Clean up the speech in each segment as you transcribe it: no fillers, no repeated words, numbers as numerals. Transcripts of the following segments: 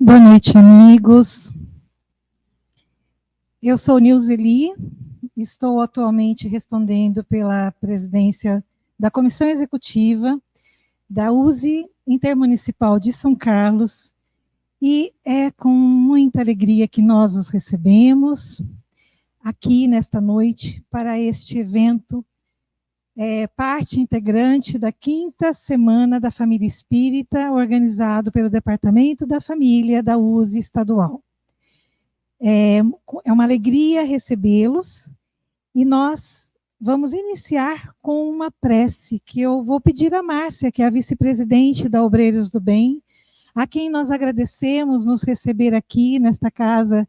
Boa noite, amigos. Eu sou Nilzeli, estou atualmente respondendo pela presidência da Comissão Executiva da USE Intermunicipal de São Carlos, e é com muita alegria que nós os recebemos aqui nesta noite para este evento, parte integrante da 5ª Semana da Família Espírita, organizado pelo Departamento da Família da USE Estadual. É uma alegria recebê-los, e nós vamos iniciar com uma prece que eu vou pedir à Márcia, que é a vice-presidente da Obreiros do Bem, a quem nós agradecemos nos receber aqui nesta casa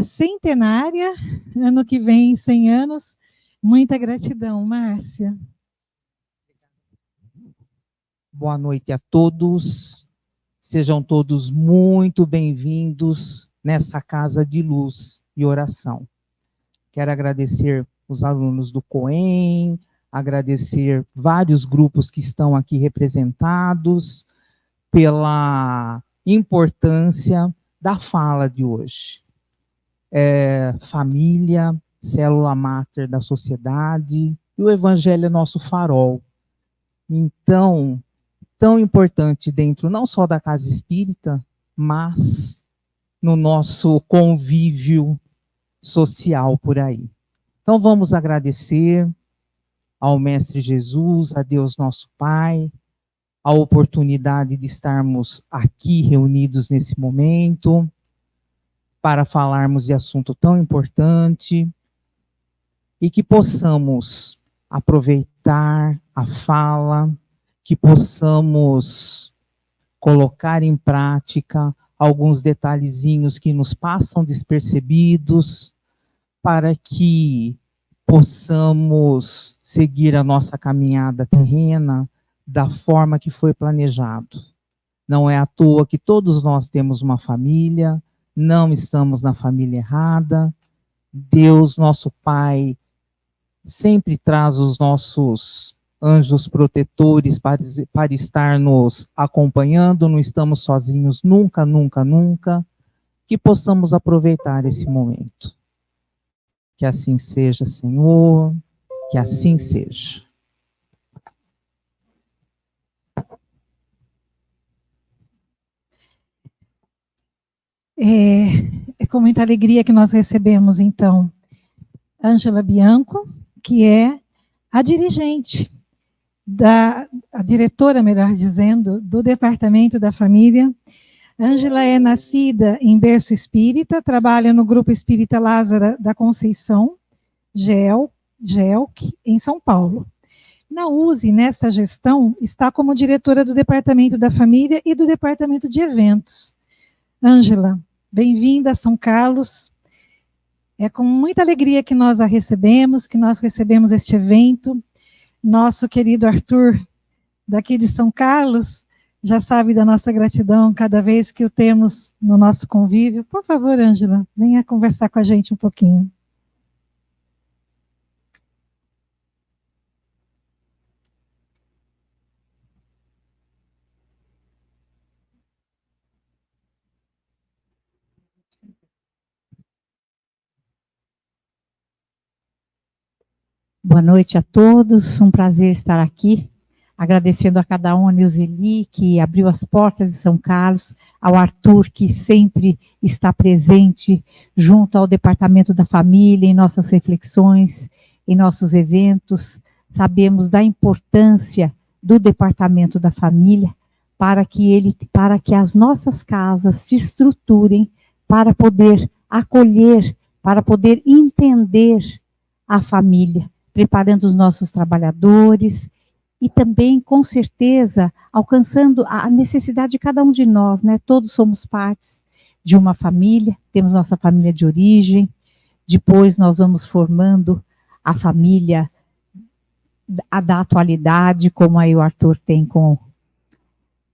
centenária, ano que vem 100 anos. Muita gratidão, Márcia. Boa noite a todos, sejam todos muito bem-vindos nessa casa de luz e oração. Quero agradecer os alunos do COEM, agradecer vários grupos que estão aqui representados pela importância da fala de hoje. Família, célula máter da sociedade, e o Evangelho é nosso farol. Então, tão importante dentro não só da casa espírita, mas no nosso convívio social por aí. Então vamos agradecer ao Mestre Jesus, a Deus nosso Pai, a oportunidade de estarmos aqui reunidos nesse momento, para falarmos de assunto tão importante, e que possamos aproveitar a fala, que possamos colocar em prática alguns detalhezinhos que nos passam despercebidos, para que possamos seguir a nossa caminhada terrena da forma que foi planejado. Não é à toa que todos nós temos uma família, não estamos na família errada. Deus, nosso Pai, sempre traz os nossos anjos protetores para estar nos acompanhando, não estamos sozinhos nunca, nunca, nunca. Que possamos aproveitar esse momento. Que assim seja, Senhor, que assim seja. É com muita alegria que nós recebemos, então, Ângela Bianco, que é a dirigente, a diretora, melhor dizendo, do Departamento da Família. Ângela é nascida em berço espírita, trabalha no Grupo Espírita Lázara da Conceição, GELC, em São Paulo. Na USE, nesta gestão, está como diretora do Departamento da Família e do Departamento de Eventos. Ângela, bem-vinda a São Carlos. É com muita alegria que nós a recebemos, que nós recebemos este evento. Nosso querido Arthur, daqui de São Carlos, já sabe da nossa gratidão cada vez que o temos no nosso convívio. Por favor, Ângela, venha conversar com a gente um pouquinho. Boa noite a todos, um prazer estar aqui, agradecendo a cada um, a Nilzeli, que abriu as portas de São Carlos, ao Arthur, que sempre está presente junto ao Departamento da Família, em nossas reflexões, em nossos eventos. Sabemos da importância do Departamento da Família para que as nossas casas se estruturem para poder acolher, para poder entender a família, preparando os nossos trabalhadores e também, com certeza, alcançando a necessidade de cada um de nós, né? Todos somos partes de uma família, temos nossa família de origem, depois nós vamos formando a família da atualidade, como aí o Arthur tem com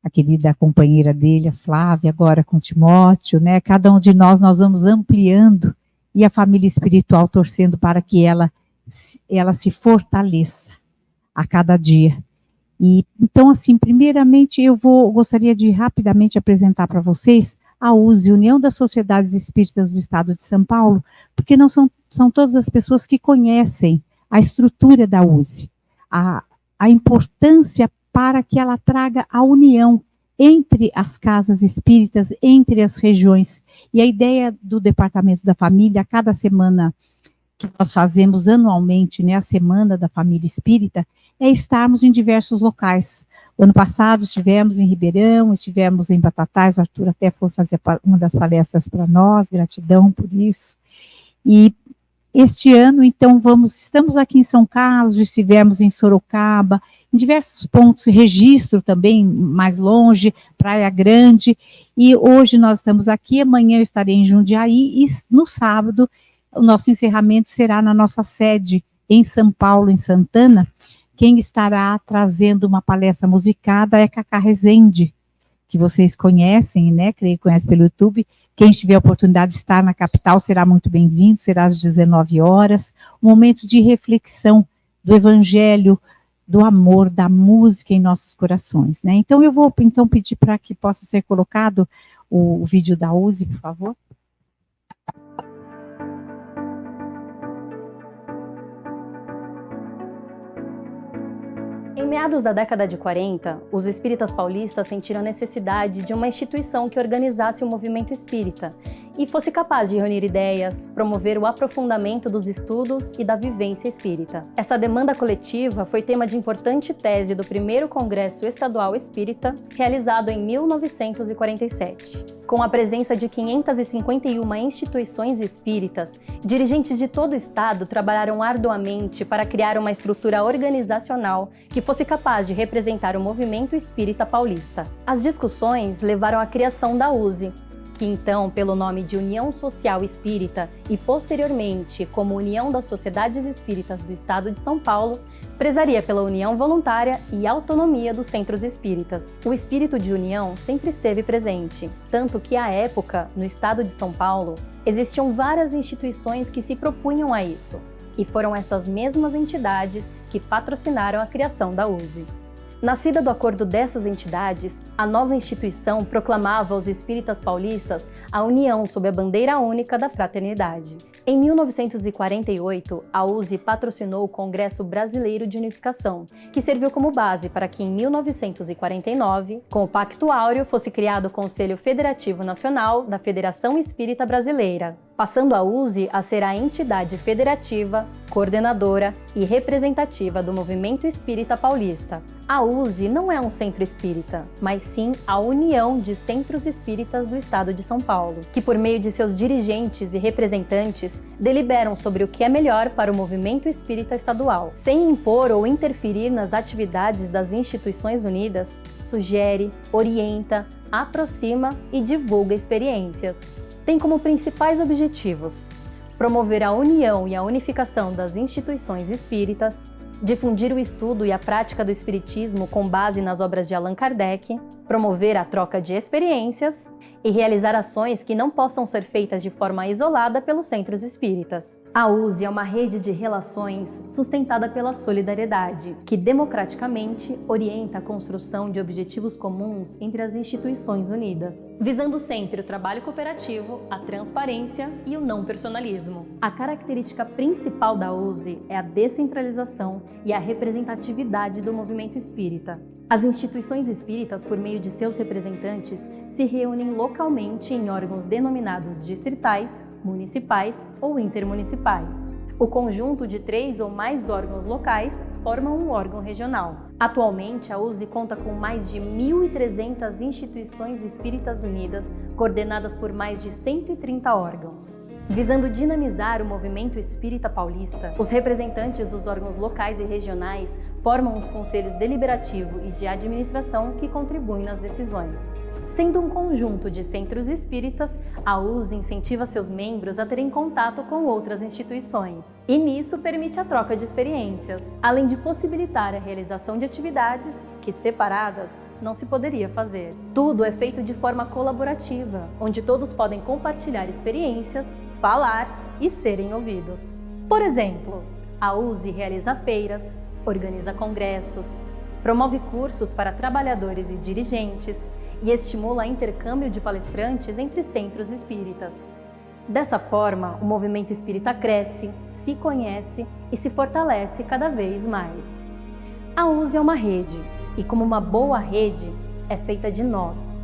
a querida companheira dele, a Flávia, agora com o Timóteo, né? Cada um de nós vamos ampliando, e a família espiritual torcendo para que ela se fortaleça a cada dia. E então, assim, primeiramente eu gostaria de rapidamente apresentar para vocês a USE, União das Sociedades Espíritas do Estado de São Paulo, porque não são todas as pessoas que conhecem a estrutura da USE, a importância para que ela traga a união entre as casas espíritas, entre as regiões. E a ideia do Departamento da Família, a cada semana que nós fazemos anualmente, né, a Semana da Família Espírita, é estarmos em diversos locais. O ano passado estivemos em Ribeirão, estivemos em Batatais, o Arthur até foi fazer uma das palestras para nós, gratidão por isso. E este ano, então, estamos aqui em São Carlos, estivemos em Sorocaba, em diversos pontos, Registro também, mais longe, Praia Grande, e hoje nós estamos aqui, amanhã eu estarei em Jundiaí, e no sábado, o nosso encerramento será na nossa sede em São Paulo, em Santana. Quem estará trazendo uma palestra musicada é Cacá Rezende, que vocês conhecem, né? Creio que conhecem pelo YouTube. Quem tiver a oportunidade de estar na capital será muito bem-vindo, será às 19 horas. Um momento de reflexão do Evangelho, do amor, da música em nossos corações, né? Então, eu vou pedir para que possa ser colocado o vídeo da USE, por favor. Em meados da década de 40, os espíritas paulistas sentiram a necessidade de uma instituição que organizasse o movimento espírita e fosse capaz de reunir ideias, promover o aprofundamento dos estudos e da vivência espírita. Essa demanda coletiva foi tema de importante tese do primeiro Congresso Estadual Espírita, realizado em 1947. Com a presença de 551 instituições espíritas, dirigentes de todo o estado trabalharam arduamente para criar uma estrutura organizacional que fosse capaz de representar o movimento espírita paulista. As discussões levaram à criação da USE, que então, pelo nome de União Social Espírita e posteriormente como União das Sociedades Espíritas do Estado de São Paulo, prezaria pela união voluntária e autonomia dos centros espíritas. O espírito de união sempre esteve presente, tanto que à época, no Estado de São Paulo, existiam várias instituições que se propunham a isso, e foram essas mesmas entidades que patrocinaram a criação da USE. Nascida do acordo dessas entidades, a nova instituição proclamava aos espíritas paulistas a união sob a bandeira única da fraternidade. Em 1948, a USE patrocinou o Congresso Brasileiro de Unificação, que serviu como base para que em 1949, com o Pacto Áureo, fosse criado o Conselho Federativo Nacional da Federação Espírita Brasileira, passando a USE a ser a entidade federativa, coordenadora e representativa do movimento espírita paulista. A USE não é um centro espírita, mas sim a união de centros espíritas do Estado de São Paulo, que por meio de seus dirigentes e representantes deliberam sobre o que é melhor para o movimento espírita estadual. Sem impor ou interferir nas atividades das instituições unidas, sugere, orienta, aproxima e divulga experiências. Tem como principais objetivos promover a união e a unificação das instituições espíritas, difundir o estudo e a prática do espiritismo com base nas obras de Allan Kardec, promover a troca de experiências e realizar ações que não possam ser feitas de forma isolada pelos centros espíritas. A USE é uma rede de relações sustentada pela solidariedade, que democraticamente orienta a construção de objetivos comuns entre as instituições unidas, visando sempre o trabalho cooperativo, a transparência e o não personalismo. A característica principal da USE é a descentralização e a representatividade do movimento espírita. As instituições espíritas, por meio de seus representantes, se reúnem localmente em órgãos denominados distritais, municipais ou intermunicipais. O conjunto de 3 ou mais órgãos locais formam um órgão regional. Atualmente, a USE conta com mais de 1.300 instituições espíritas unidas, coordenadas por mais de 130 órgãos. Visando dinamizar o movimento espírita paulista, os representantes dos órgãos locais e regionais formam os conselhos deliberativo e de administração que contribuem nas decisões. Sendo um conjunto de centros espíritas, a USE incentiva seus membros a terem contato com outras instituições, e nisso permite a troca de experiências, além de possibilitar a realização de atividades que, separadas, não se poderia fazer. Tudo é feito de forma colaborativa, onde todos podem compartilhar experiências, falar e serem ouvidos. Por exemplo, a USE realiza feiras, organiza congressos, promove cursos para trabalhadores e dirigentes e estimula intercâmbio de palestrantes entre centros espíritas. Dessa forma, o movimento espírita cresce, se conhece e se fortalece cada vez mais. A USE é uma rede, e como uma boa rede, é feita de nós.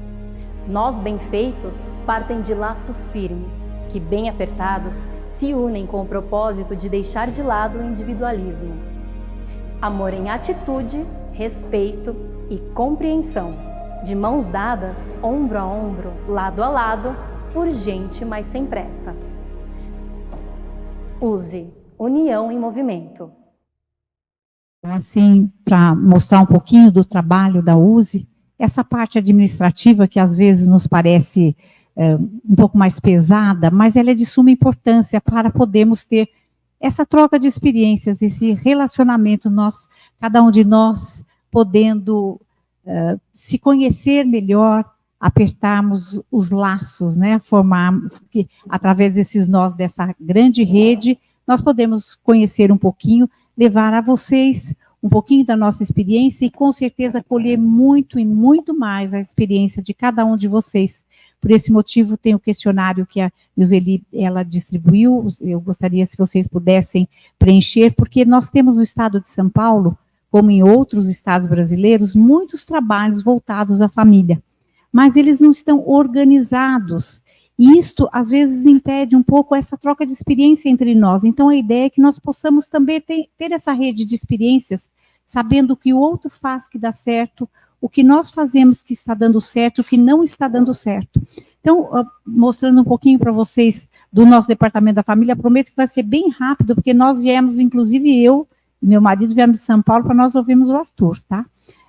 Nós bem feitos partem de laços firmes, que bem apertados se unem com o propósito de deixar de lado o individualismo. Amor em atitude, respeito e compreensão, de mãos dadas, ombro a ombro, lado a lado, urgente, mas sem pressa. USE, União em Movimento. Assim, para mostrar um pouquinho do trabalho da USE, essa parte administrativa que às vezes nos parece um pouco mais pesada, mas ela é de suma importância para podermos ter essa troca de experiências, esse relacionamento, cada um de nós podendo se conhecer melhor, apertarmos os laços, né, formarmos, através desses nós, dessa grande rede, nós podemos conhecer um pouquinho, levar a vocês um pouquinho da nossa experiência e com certeza colher muito e muito mais a experiência de cada um de vocês. Por esse motivo tem o questionário que a Yuseli, ela distribuiu, eu gostaria se vocês pudessem preencher, porque nós temos no estado de São Paulo, como em outros estados brasileiros, muitos trabalhos voltados à família, mas eles não estão organizados. E isto, às vezes, impede um pouco essa troca de experiência entre nós. Então, a ideia é que nós possamos também ter essa rede de experiências, sabendo o que o outro faz que dá certo, o que nós fazemos que está dando certo, o que não está dando certo. Então, mostrando um pouquinho para vocês do nosso Departamento da Família, prometo que vai ser bem rápido, porque nós viemos, inclusive eu e meu marido, viemos de São Paulo para nós ouvirmos o Arthur, tá?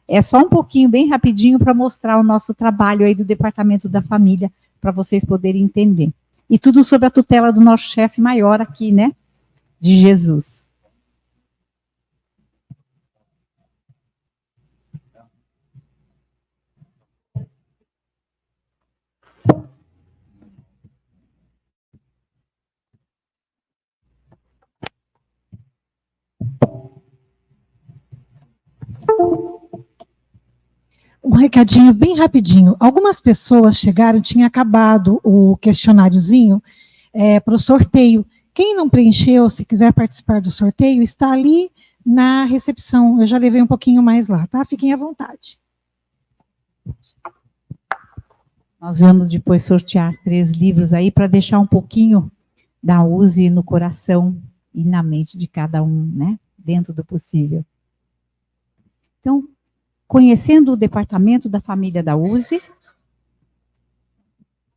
É só um pouquinho, bem rapidinho, para mostrar o nosso trabalho aí do Departamento da Família, para vocês poderem entender. E tudo sob a tutela do nosso chefe maior aqui, né? De Jesus. Um recadinho bem rapidinho. Algumas pessoas chegaram, tinha acabado o questionáriozinho para o sorteio. Quem não preencheu, se quiser participar do sorteio, está ali na recepção. Eu já levei um pouquinho mais lá, tá? Fiquem à vontade. Nós vamos depois sortear 3 livros aí para deixar um pouquinho da USE no coração e na mente de cada um, né? Dentro do possível. Então, conhecendo o Departamento da Família da USE,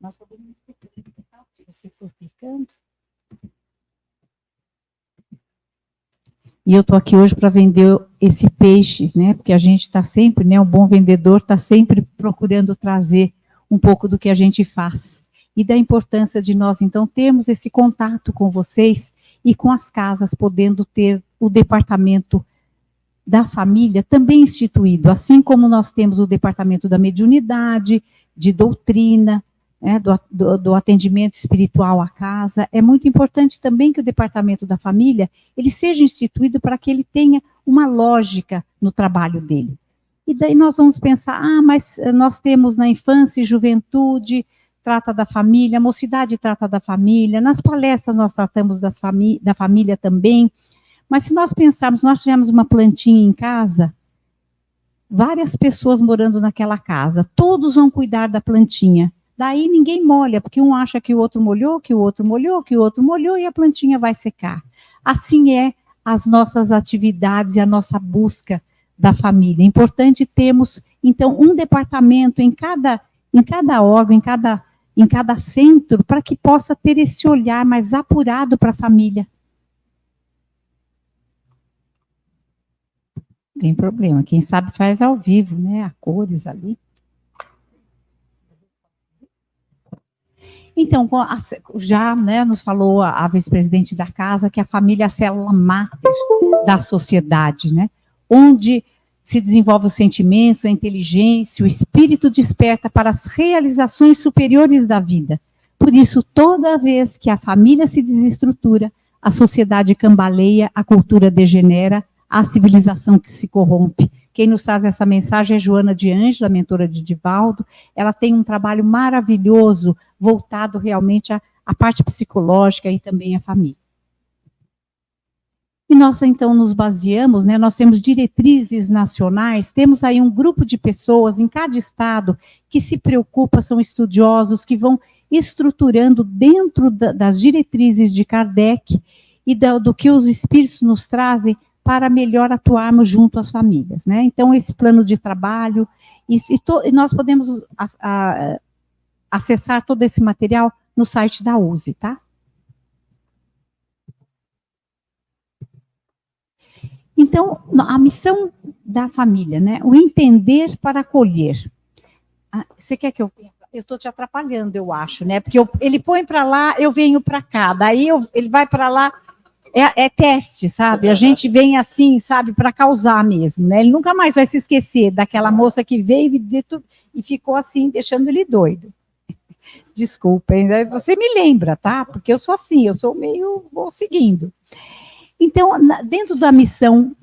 nós podemos clicar, se você for clicando. E eu estou aqui hoje para vender esse peixe, né? Porque a gente está sempre, né? Um bom vendedor está sempre procurando trazer um pouco do que a gente faz. E da importância de nós, então, termos esse contato com vocês e com as casas, podendo ter o Departamento da Família também instituído, assim como nós temos o Departamento da Mediunidade, de doutrina, né, do atendimento espiritual à casa. É muito importante também que o Departamento da Família ele seja instituído para que ele tenha uma lógica no trabalho dele. E daí nós vamos pensar, mas nós temos na infância e juventude, trata da família, mocidade trata da família, nas palestras nós tratamos da família também. Mas se nós pensarmos, nós tivemos uma plantinha em casa, várias pessoas morando naquela casa, todos vão cuidar da plantinha. Daí ninguém molha, porque um acha que o outro molhou, que o outro molhou, que o outro molhou, e a plantinha vai secar. Assim é as nossas atividades e a nossa busca da família. É importante termos, então, um departamento em cada órgão, em cada centro, para que possa ter esse olhar mais apurado para a família. Tem problema, quem sabe faz ao vivo, né? A cores ali. Então, já né, nos falou a vice-presidente da casa que a família é a célula máter da sociedade, né? Onde se desenvolve os sentimentos, a inteligência, o espírito desperta para as realizações superiores da vida. Por isso, toda vez que a família se desestrutura, a sociedade cambaleia, a cultura degenera, a civilização que se corrompe. Quem nos traz essa mensagem é Joana de Ângela, mentora de Divaldo. Ela tem um trabalho maravilhoso, voltado realmente à parte psicológica e também à família. E nós, então, nos baseamos, né, nós temos diretrizes nacionais, temos aí um grupo de pessoas em cada estado que se preocupa, são estudiosos, que vão estruturando dentro das diretrizes de Kardec e do que os espíritos nos trazem para melhor atuarmos junto às famílias, né? Então, esse plano de trabalho, e nós podemos acessar todo esse material no site da USE, tá? Então, a missão da família, né? O entender para acolher. Você quer que eu estou te atrapalhando, eu acho, né? Porque ele põe para lá, eu venho para cá. Daí ele vai para lá, é teste, sabe? A gente vem assim, sabe, para causar mesmo, né? Ele nunca mais vai se esquecer daquela moça que veio e ficou assim, deixando ele doido. Desculpem, você me lembra, tá? Porque eu sou assim, eu sou meio, vou seguindo. Então, dentro da missão,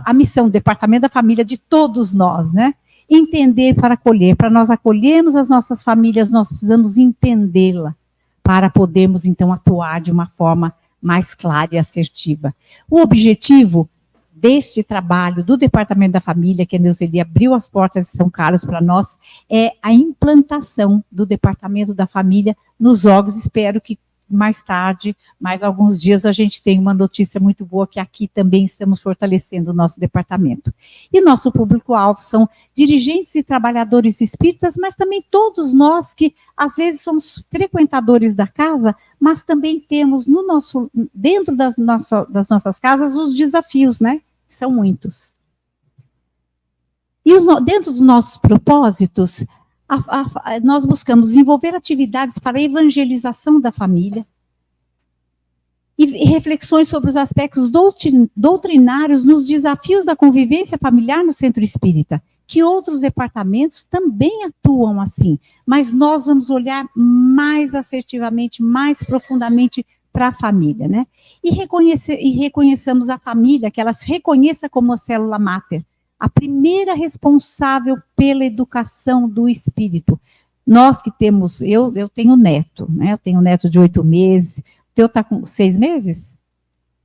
a missão do Departamento da Família de todos nós, né? Entender para acolher. Para nós acolhermos as nossas famílias, nós precisamos entendê-la para podermos, então, atuar de uma forma mais clara e assertiva. O objetivo deste trabalho do Departamento da Família, que a Neuzeli abriu as portas de São Carlos para nós, é a implantação do Departamento da Família nos órgãos. Espero que mais tarde, mais alguns dias, a gente tem uma notícia muito boa, que aqui também estamos fortalecendo o nosso departamento. E nosso público-alvo são dirigentes e trabalhadores espíritas, mas também todos nós que, às vezes, somos frequentadores da casa, mas também temos dentro das nossas casas os desafios, né? São muitos. E dentro dos nossos propósitos, nós buscamos desenvolver atividades para a evangelização da família e reflexões sobre os aspectos doutrinários nos desafios da convivência familiar no centro espírita, que outros departamentos também atuam assim, mas nós vamos olhar mais assertivamente, mais profundamente para a família, né? E reconheçamos a família, que ela se reconheça como a célula máter, a primeira responsável pela educação do espírito. Nós que temos, eu tenho neto, né? Eu tenho um neto de 8 meses, o teu está com 6 meses?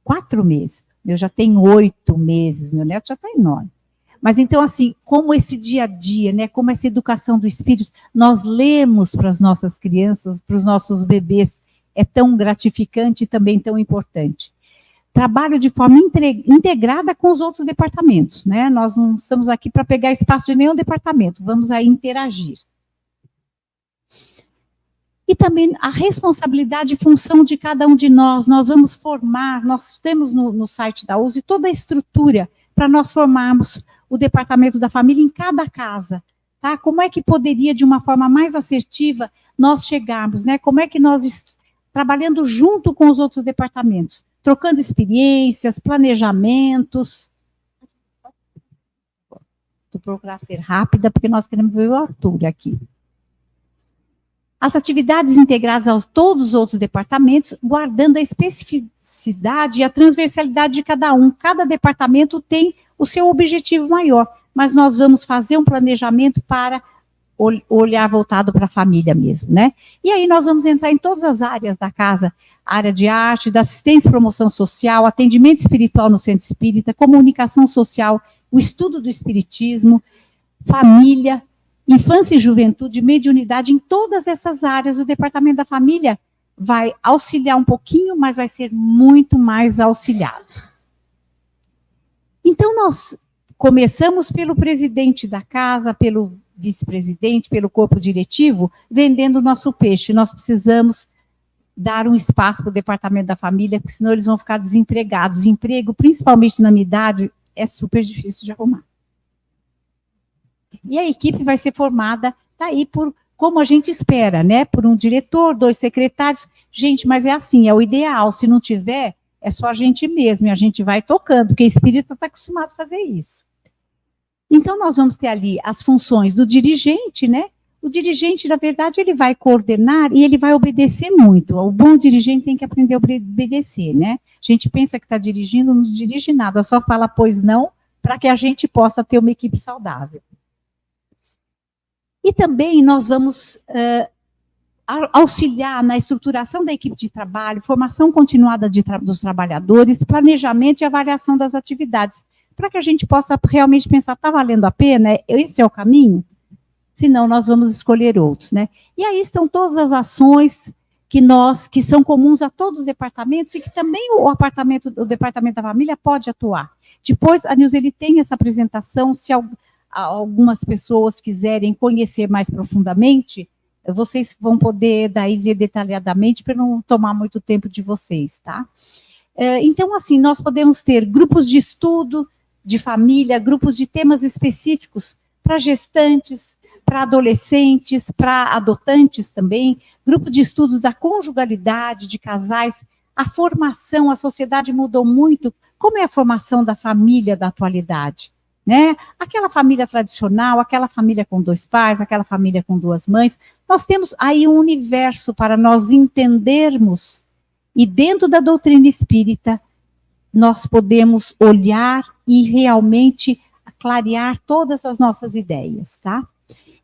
4 meses. Eu já tenho 8 meses, meu neto já está enorme. Mas então, assim, como esse dia a dia, né? Como essa educação do espírito, nós lemos para as nossas crianças, para os nossos bebês, é tão gratificante e também tão importante. Trabalho de forma integrada com os outros departamentos, né? Nós não estamos aqui para pegar espaço de nenhum departamento, vamos aí interagir. E também a responsabilidade e função de cada um de nós vamos formar, nós temos no site da USE toda a estrutura para nós formarmos o Departamento da Família em cada casa, tá? Como é que poderia, de uma forma mais assertiva, nós chegarmos, né? Como é que nós, trabalhando junto com os outros departamentos, trocando experiências, planejamentos. Vou procurar ser rápida, porque nós queremos ver o Arthur aqui. As atividades integradas a todos os outros departamentos, guardando a especificidade e a transversalidade de cada um. Cada departamento tem o seu objetivo maior, mas nós vamos fazer um planejamento para olhar voltado para a família mesmo, né? E aí nós vamos entrar em todas as áreas da casa, área de arte, da assistência e promoção social, atendimento espiritual no centro espírita, comunicação social, o estudo do espiritismo, família, infância e juventude, mediunidade, em todas essas áreas o Departamento da Família vai auxiliar um pouquinho, mas vai ser muito mais auxiliado. Então nós começamos pelo presidente da casa, pelo vice-presidente, pelo corpo diretivo, vendendo o nosso peixe. Nós precisamos dar um espaço para o Departamento da Família, porque senão eles vão ficar desempregados. Emprego, principalmente na minha idade, é super difícil de arrumar. E a equipe vai ser formada daí por, como a gente espera, né? Por um diretor, 2 secretários. Gente, mas é assim, é o ideal. Se não tiver, é só a gente mesmo, e a gente vai tocando, porque o espírita está acostumado a fazer isso. Então, nós vamos ter ali as funções do dirigente, né? O dirigente, na verdade, ele vai coordenar e ele vai obedecer muito. O bom dirigente tem que aprender a obedecer, né? A gente pensa que está dirigindo, não dirige nada, só fala pois não, para que a gente possa ter uma equipe saudável. E também nós vamos auxiliar na estruturação da equipe de trabalho, formação continuada dos trabalhadores, planejamento e avaliação das atividades, para que a gente possa realmente pensar, está valendo a pena? Esse é o caminho? Senão, nós vamos escolher outros, né? E aí estão todas as ações que são comuns a todos os departamentos e que também o Departamento da Família pode atuar. Depois, a Nilzeli tem essa apresentação, se algumas pessoas quiserem conhecer mais profundamente, vocês vão poder daí ver detalhadamente para não tomar muito tempo de vocês, tá? Então, assim, nós podemos ter grupos de estudo de família, grupos de temas específicos para gestantes, para adolescentes, para adotantes também, grupo de estudos da conjugalidade, de casais, a formação, a sociedade mudou muito. Como é a formação da família da atualidade? Né? Aquela família tradicional, aquela família com 2 pais, aquela família com 2 mães, nós temos aí um universo para nós entendermos, e dentro da doutrina espírita, nós podemos olhar e realmente clarear todas as nossas ideias, tá?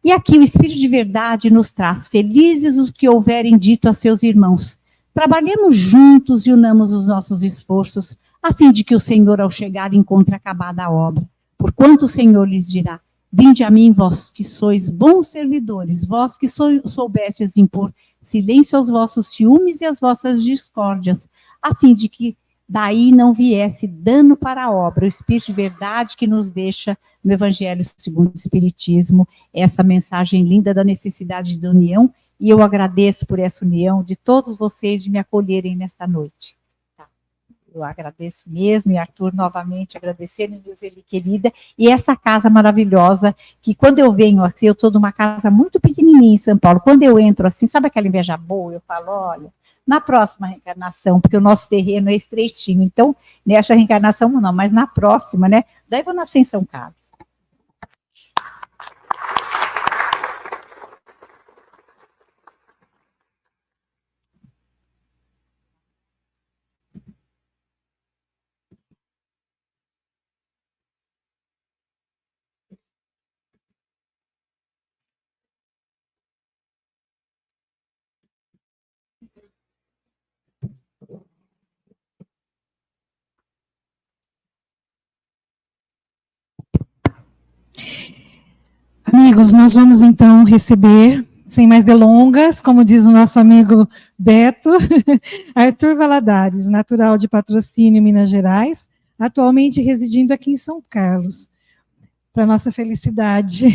E aqui o Espírito de Verdade nos traz: felizes os que houverem dito a seus irmãos, trabalhemos juntos e unamos os nossos esforços, a fim de que o Senhor, ao chegar, encontre acabada a obra. Porquanto o Senhor lhes dirá: vinde a mim, vós que sois bons servidores, vós que soubestes impor silêncio aos vossos ciúmes e às vossas discórdias, a fim de que daí não viesse dano para a obra. O Espírito de Verdade que nos deixa no Evangelho segundo o Espiritismo, essa mensagem linda da necessidade de união, e eu agradeço por essa união de todos vocês de me acolherem nesta noite. Tá? Eu agradeço mesmo, e Arthur novamente agradecendo, Nilzeli querida, e essa casa maravilhosa, que quando eu venho aqui, eu estou numa casa muito pequenininha em São Paulo, quando eu entro assim, sabe aquela inveja boa? Eu falo, olha, na próxima reencarnação, porque o nosso terreno é estreitinho, então, nessa reencarnação não, mas na próxima, né? Daí eu vou nascer em São Carlos. Amigos, nós vamos então receber, sem mais delongas, como diz o nosso amigo Beto, Arthur Valadares, natural de Patrocínio, Minas Gerais, atualmente residindo aqui em São Carlos. Para nossa felicidade,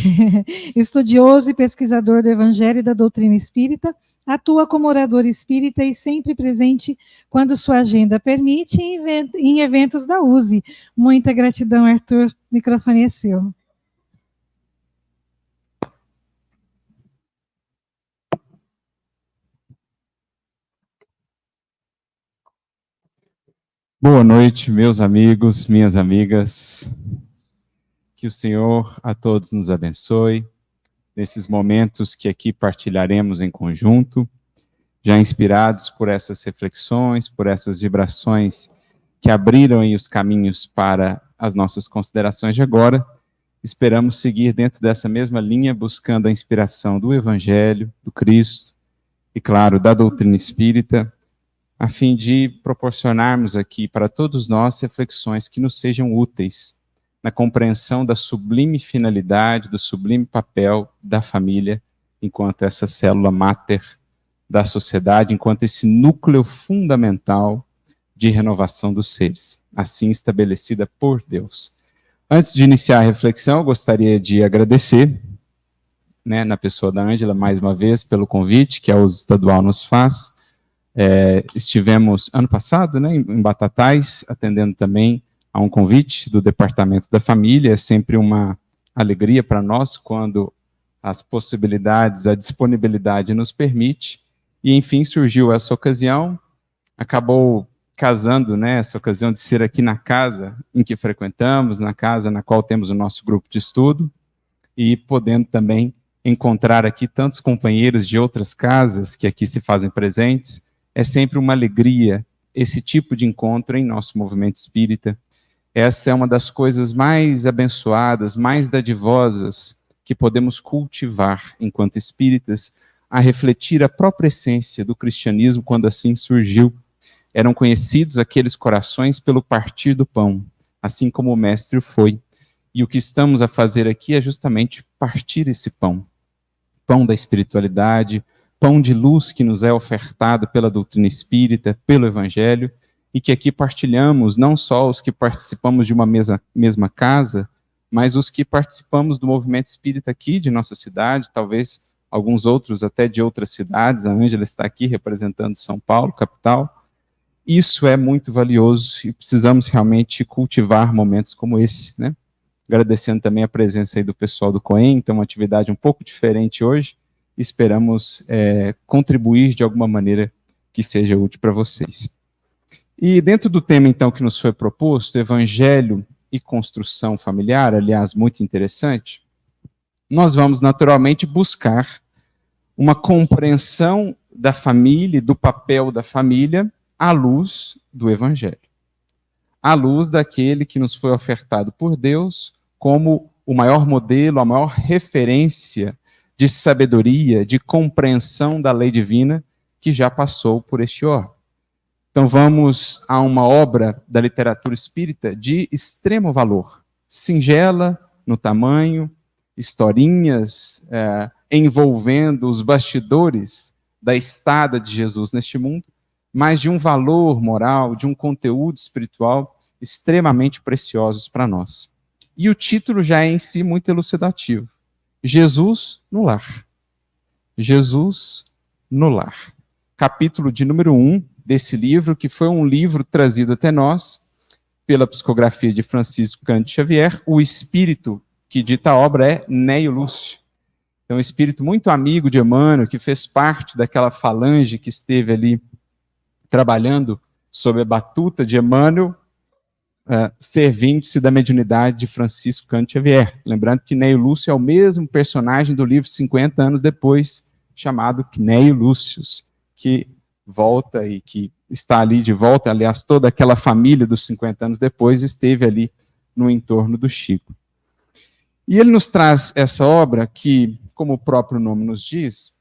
estudioso e pesquisador do Evangelho e da doutrina espírita, atua como orador espírita e sempre presente quando sua agenda permite em eventos da USE. Muita gratidão, Arthur. O microfone é seu. Boa noite, meus amigos, minhas amigas. Que o Senhor a todos nos abençoe, nesses momentos que aqui partilharemos em conjunto, já inspirados por essas reflexões, por essas vibrações que abriram aí os caminhos para as nossas considerações de agora. Esperamos seguir dentro dessa mesma linha, buscando a inspiração do Evangelho, do Cristo e, claro, da doutrina espírita, a fim de proporcionarmos aqui para todos nós reflexões que nos sejam úteis na compreensão da sublime finalidade, do sublime papel da família, enquanto essa célula máter da sociedade, enquanto esse núcleo fundamental de renovação dos seres, assim estabelecida por Deus. Antes de iniciar a reflexão, eu gostaria de agradecer, na pessoa da Ângela, mais uma vez, pelo convite que a USE Estadual nos faz. Estivemos ano passado, em Batatais, atendendo também a um convite do Departamento da Família. É sempre uma alegria para nós quando as possibilidades, a disponibilidade nos permite. E, enfim, surgiu essa ocasião, acabou casando, essa ocasião de ser aqui na casa em que frequentamos, na casa na qual temos o nosso grupo de estudo, e podendo também encontrar aqui tantos companheiros de outras casas que aqui se fazem presentes. É sempre uma alegria esse tipo de encontro em nosso movimento espírita. Essa é uma das coisas mais abençoadas, mais dadivosas que podemos cultivar enquanto espíritas, a refletir a própria essência do cristianismo quando assim surgiu. Eram conhecidos aqueles corações pelo partir do pão, assim como o Mestre foi. E o que estamos a fazer aqui é justamente partir esse pão. Pão da espiritualidade, pão de luz que nos é ofertado pela doutrina espírita, pelo Evangelho, e que aqui partilhamos não só os que participamos de uma mesma casa, mas os que participamos do movimento espírita aqui de nossa cidade, talvez alguns outros até de outras cidades. A Ângela está aqui representando São Paulo, capital. Isso é muito valioso e precisamos realmente cultivar momentos como esse, né? Agradecendo também a presença aí do pessoal do COEM, então uma atividade um pouco diferente hoje. Esperamos contribuir de alguma maneira que seja útil para vocês. E dentro do tema, então, que nos foi proposto, Evangelho e construção familiar, aliás, muito interessante, nós vamos naturalmente buscar uma compreensão da família, do papel da família, à luz do Evangelho. À luz daquele que nos foi ofertado por Deus como o maior modelo, a maior referência de sabedoria, de compreensão da lei divina que já passou por este órgão. Então vamos a uma obra da literatura espírita de extremo valor, singela no tamanho, historinhas envolvendo os bastidores da estada de Jesus neste mundo, mas de um valor moral, de um conteúdo espiritual extremamente preciosos para nós. E o título já é em si muito elucidativo. Jesus no lar. Jesus no lar. Capítulo de número 1 desse livro, que foi um livro trazido até nós pela psicografia de Francisco Cândido Xavier. O espírito que dita a obra é Neio Lúcio. É um espírito muito amigo de Emmanuel, que fez parte daquela falange que esteve ali trabalhando sob a batuta de Emmanuel, servindo-se da mediunidade de Francisco Cândido Xavier. Lembrando que Neio Lúcio é o mesmo personagem do livro 50 anos depois, chamado Neio Lúcius, que volta e que está ali de volta. Aliás, toda aquela família dos 50 anos depois esteve ali no entorno do Chico. E ele nos traz essa obra que, como o próprio nome nos diz,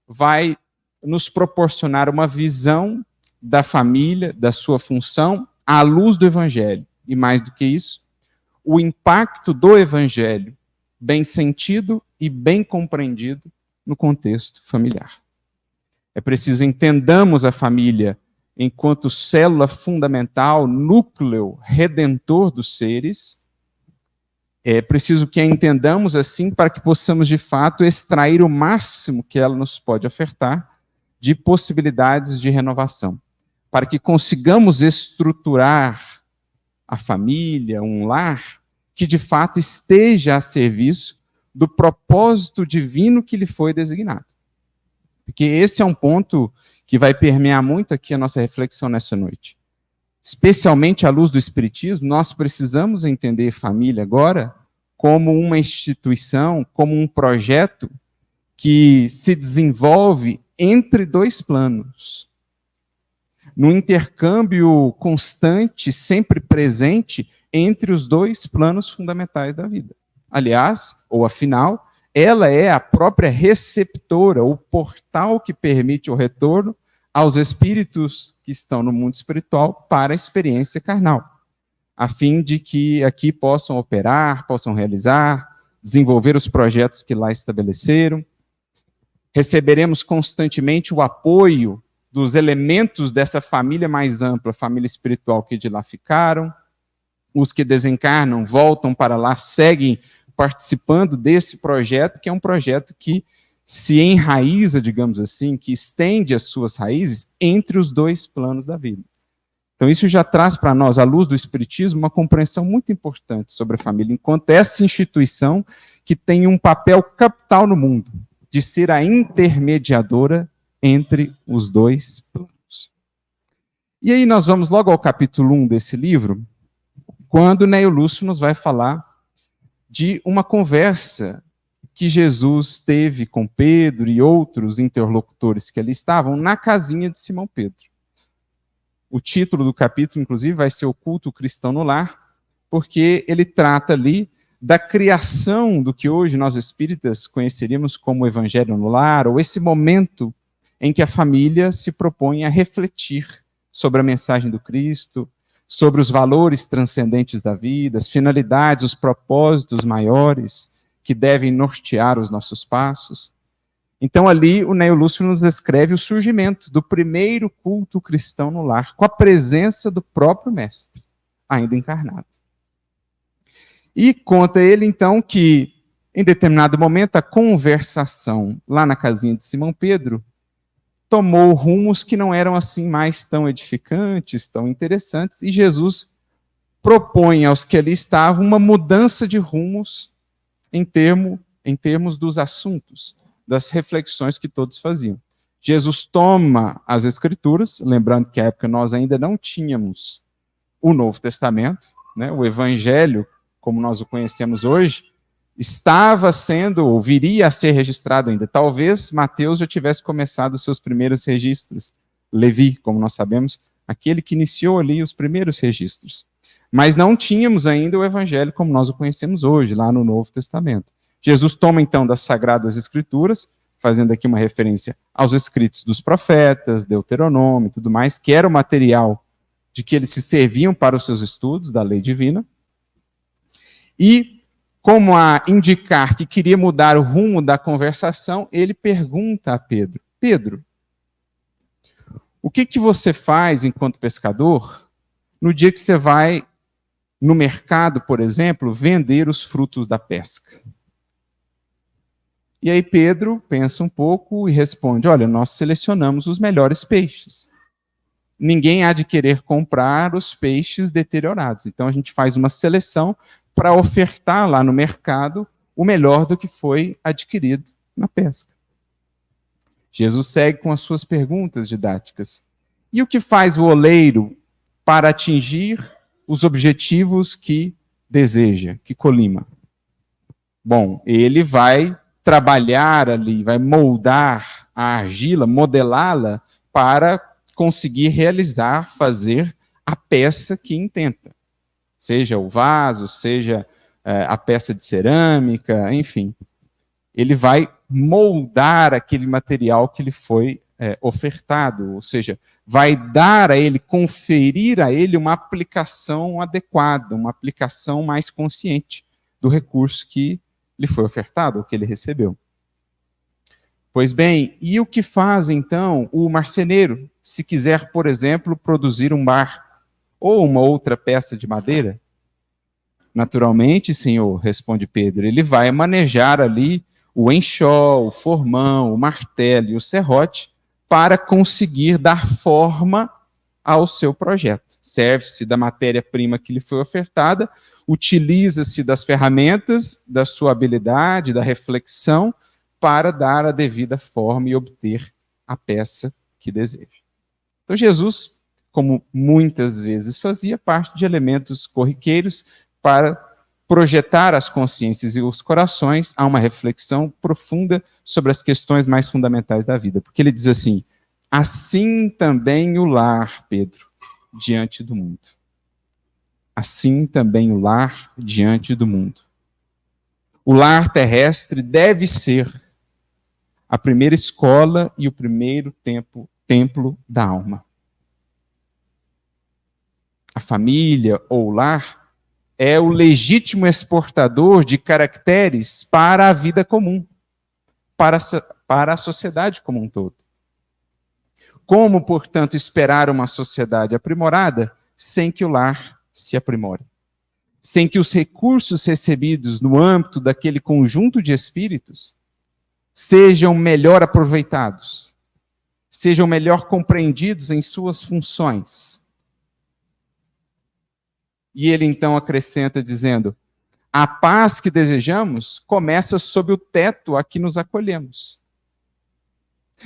vai nos proporcionar uma visão da família, da sua função, à luz do Evangelho. E mais do que isso, o impacto do Evangelho, bem sentido e bem compreendido no contexto familiar. É preciso entendamos a família enquanto célula fundamental, núcleo redentor dos seres. É preciso que a entendamos assim para que possamos, de fato, extrair o máximo que ela nos pode ofertar de possibilidades de renovação. Para que consigamos estruturar a família, um lar, que de fato esteja a serviço do propósito divino que lhe foi designado. Porque esse é um ponto que vai permear muito aqui a nossa reflexão nessa noite. Especialmente à luz do Espiritismo, nós precisamos entender família agora como uma instituição, como um projeto que se desenvolve entre dois planos. No intercâmbio constante, sempre presente, entre os dois planos fundamentais da vida. Aliás, ou afinal, ela é a própria receptora, o portal que permite o retorno aos espíritos que estão no mundo espiritual para a experiência carnal, a fim de que aqui possam operar, possam realizar, desenvolver os projetos que lá estabeleceram. Receberemos constantemente o apoio dos elementos dessa família mais ampla, família espiritual que de lá ficaram. Os que desencarnam, voltam para lá, seguem participando desse projeto, que é um projeto que se enraiza, digamos assim, que estende as suas raízes entre os dois planos da vida. Então isso já traz para nós, à luz do Espiritismo, uma compreensão muito importante sobre a família, enquanto essa instituição que tem um papel capital no mundo, de ser a intermediadora entre os dois planos. E aí nós vamos logo ao capítulo 1 desse livro, quando Neio Lúcio nos vai falar de uma conversa que Jesus teve com Pedro e outros interlocutores que ali estavam na casinha de Simão Pedro. O título do capítulo, inclusive, vai ser O Culto Cristão no Lar, porque ele trata ali da criação do que hoje nós espíritas conheceríamos como Evangelho no Lar, ou esse momento em que a família se propõe a refletir sobre a mensagem do Cristo, sobre os valores transcendentes da vida, as finalidades, os propósitos maiores que devem nortear os nossos passos. Então ali o Neo Lúcio nos descreve o surgimento do primeiro culto cristão no lar, com a presença do próprio Mestre, ainda encarnado. E conta ele então que, em determinado momento, a conversação lá na casinha de Simão Pedro tomou rumos que não eram assim mais tão edificantes, tão interessantes, e Jesus propõe aos que ali estavam uma mudança de rumos em termos dos assuntos, das reflexões que todos faziam. Jesus toma as Escrituras, lembrando que à época nós ainda não tínhamos o Novo Testamento, né? O Evangelho, como nós o conhecemos hoje, estava sendo, ou viria a ser registrado ainda. Talvez Mateus já tivesse começado os seus primeiros registros. Levi, como nós sabemos, aquele que iniciou ali os primeiros registros. Mas não tínhamos ainda o Evangelho como nós o conhecemos hoje, lá no Novo Testamento. Jesus toma então das Sagradas Escrituras, fazendo aqui uma referência aos escritos dos profetas, Deuteronômio e tudo mais, que era o material de que eles se serviam para os seus estudos da lei divina. E, como a indicar que queria mudar o rumo da conversação, ele pergunta a Pedro: Pedro, o que você faz enquanto pescador no dia que você vai no mercado, por exemplo, vender os frutos da pesca? E aí Pedro pensa um pouco e responde: olha, nós selecionamos os melhores peixes. Ninguém há de querer comprar os peixes deteriorados. Então a gente faz uma seleção para ofertar lá no mercado o melhor do que foi adquirido na pesca. Jesus segue com as suas perguntas didáticas. E o que faz o oleiro para atingir os objetivos que deseja, que colima? Bom, ele vai trabalhar ali, vai moldar a argila, modelá-la para conseguir realizar, fazer a peça que intenta. Seja o vaso, seja a peça de cerâmica, enfim. Ele vai moldar aquele material que lhe foi ofertado, ou seja, vai dar a ele, conferir a ele uma aplicação adequada, uma aplicação mais consciente do recurso que lhe foi ofertado, ou que ele recebeu. Pois bem, e o que faz então o marceneiro, se quiser, por exemplo, produzir um barco ou uma outra peça de madeira? Naturalmente, Senhor, responde Pedro, ele vai manejar ali o enxó, o formão, o martelo e o serrote para conseguir dar forma ao seu projeto. Serve-se da matéria-prima que lhe foi ofertada, utiliza-se das ferramentas, da sua habilidade, da reflexão, para dar a devida forma e obter a peça que deseja. Então Jesus, como muitas vezes fazia, parte de elementos corriqueiros para projetar as consciências e os corações a uma reflexão profunda sobre as questões mais fundamentais da vida. Porque ele diz assim: assim também o lar, Pedro, diante do mundo. Assim também o lar diante do mundo. O lar terrestre deve ser a primeira escola e o primeiro templo da alma. A família ou o lar é o legítimo exportador de caracteres para a vida comum, para a sociedade como um todo. Como, portanto, esperar uma sociedade aprimorada sem que o lar se aprimore? Sem que os recursos recebidos no âmbito daquele conjunto de espíritos sejam melhor aproveitados, sejam melhor compreendidos em suas funções. E ele então acrescenta dizendo: a paz que desejamos começa sob o teto a que nos acolhemos.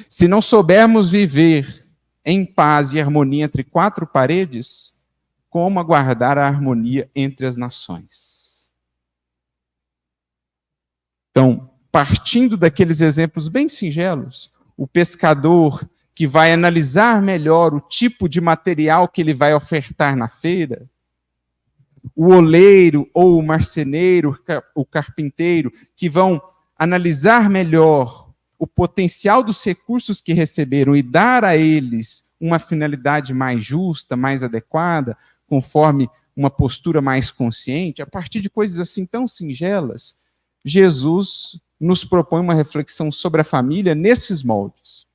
Se não soubermos viver em paz e harmonia entre quatro paredes, como aguardar a harmonia entre as nações? Então, partindo daqueles exemplos bem singelos, o pescador que vai analisar melhor o tipo de material que ele vai ofertar na feira, o oleiro ou o marceneiro, o carpinteiro, que vão analisar melhor o potencial dos recursos que receberam e dar a eles uma finalidade mais justa, mais adequada, conforme uma postura mais consciente, a partir de coisas assim tão singelas, Jesus nos propõe uma reflexão sobre a família nesses moldes.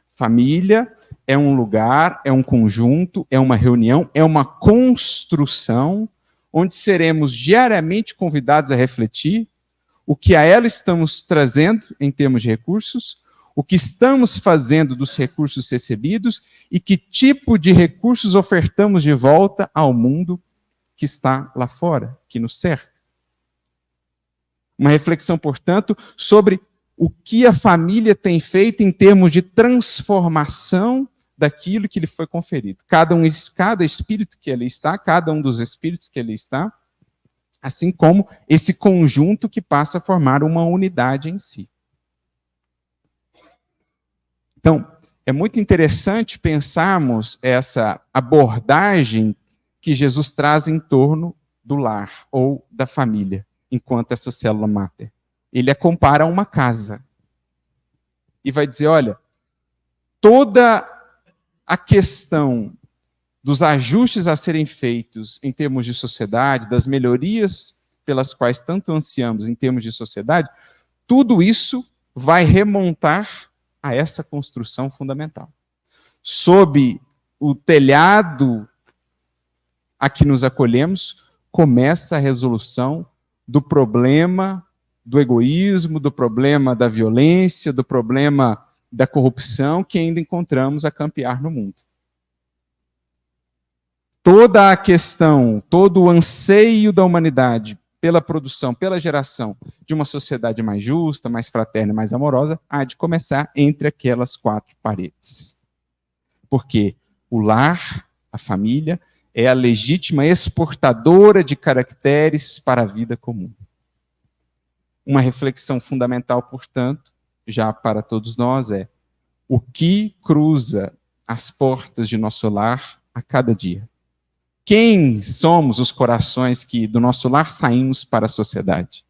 Família é um lugar, é um conjunto, é uma reunião, é uma construção onde seremos diariamente convidados a refletir o que a ela estamos trazendo em termos de recursos, o que estamos fazendo dos recursos recebidos e que tipo de recursos ofertamos de volta ao mundo que está lá fora, que nos cerca. Uma reflexão, portanto, sobre o que a família tem feito em termos de transformação daquilo que lhe foi conferido. Cada espírito que ali está, cada um dos espíritos que ali está, assim como esse conjunto que passa a formar uma unidade em si. Então, é muito interessante pensarmos essa abordagem que Jesus traz em torno do lar ou da família, enquanto essa célula máter. Ele a compara a uma casa. E vai dizer, olha, toda a questão dos ajustes a serem feitos em termos de sociedade, das melhorias pelas quais tanto ansiamos em termos de sociedade, tudo isso vai remontar a essa construção fundamental. Sob o telhado a que nos acolhemos, começa a resolução do problema do egoísmo, do problema da violência, do problema da corrupção que ainda encontramos a campear no mundo. Toda a questão, todo o anseio da humanidade pela produção, pela geração de uma sociedade mais justa, mais fraterna, mais amorosa, há de começar entre aquelas quatro paredes. Porque o lar, a família, é a legítima exportadora de caracteres para a vida comum. Uma reflexão fundamental, portanto, já para todos nós é o que cruza as portas de nosso lar a cada dia. Quem somos os corações que do nosso lar saímos para a sociedade?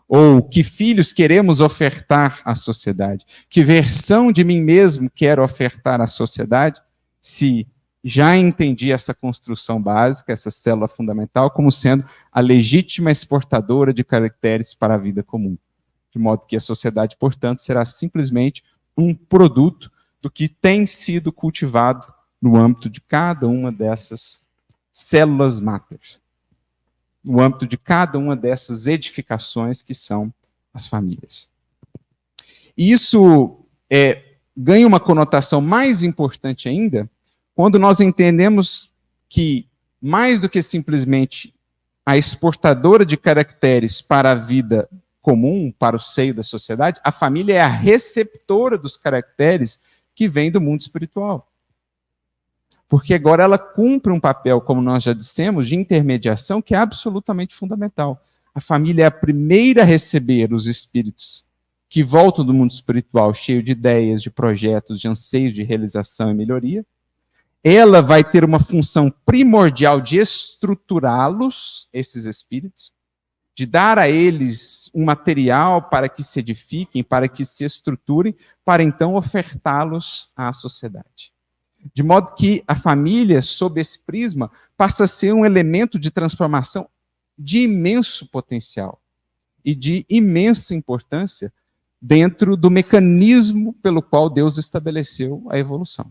Ou que filhos queremos ofertar à sociedade? Que versão de mim mesmo quero ofertar à sociedade se já entendi essa construção básica, essa célula fundamental, como sendo a legítima exportadora de caracteres para a vida comum. De modo que a sociedade, portanto, será simplesmente um produto do que tem sido cultivado no âmbito de cada uma dessas células máteres, no âmbito de cada uma dessas edificações que são as famílias. E isso ganha uma conotação mais importante ainda quando nós entendemos que, mais do que simplesmente a exportadora de caracteres para a vida comum, para o seio da sociedade, a família é a receptora dos caracteres que vêm do mundo espiritual. Porque agora ela cumpre um papel, como nós já dissemos, de intermediação que é absolutamente fundamental. A família é a primeira a receber os espíritos que voltam do mundo espiritual cheio de ideias, de projetos, de anseios de realização e melhoria. Ela vai ter uma função primordial de estruturá-los, esses espíritos, de dar a eles um material para que se edifiquem, para que se estruturem, para então ofertá-los à sociedade. De modo que a família, sob esse prisma, passa a ser um elemento de transformação de imenso potencial e de imensa importância dentro do mecanismo pelo qual Deus estabeleceu a evolução.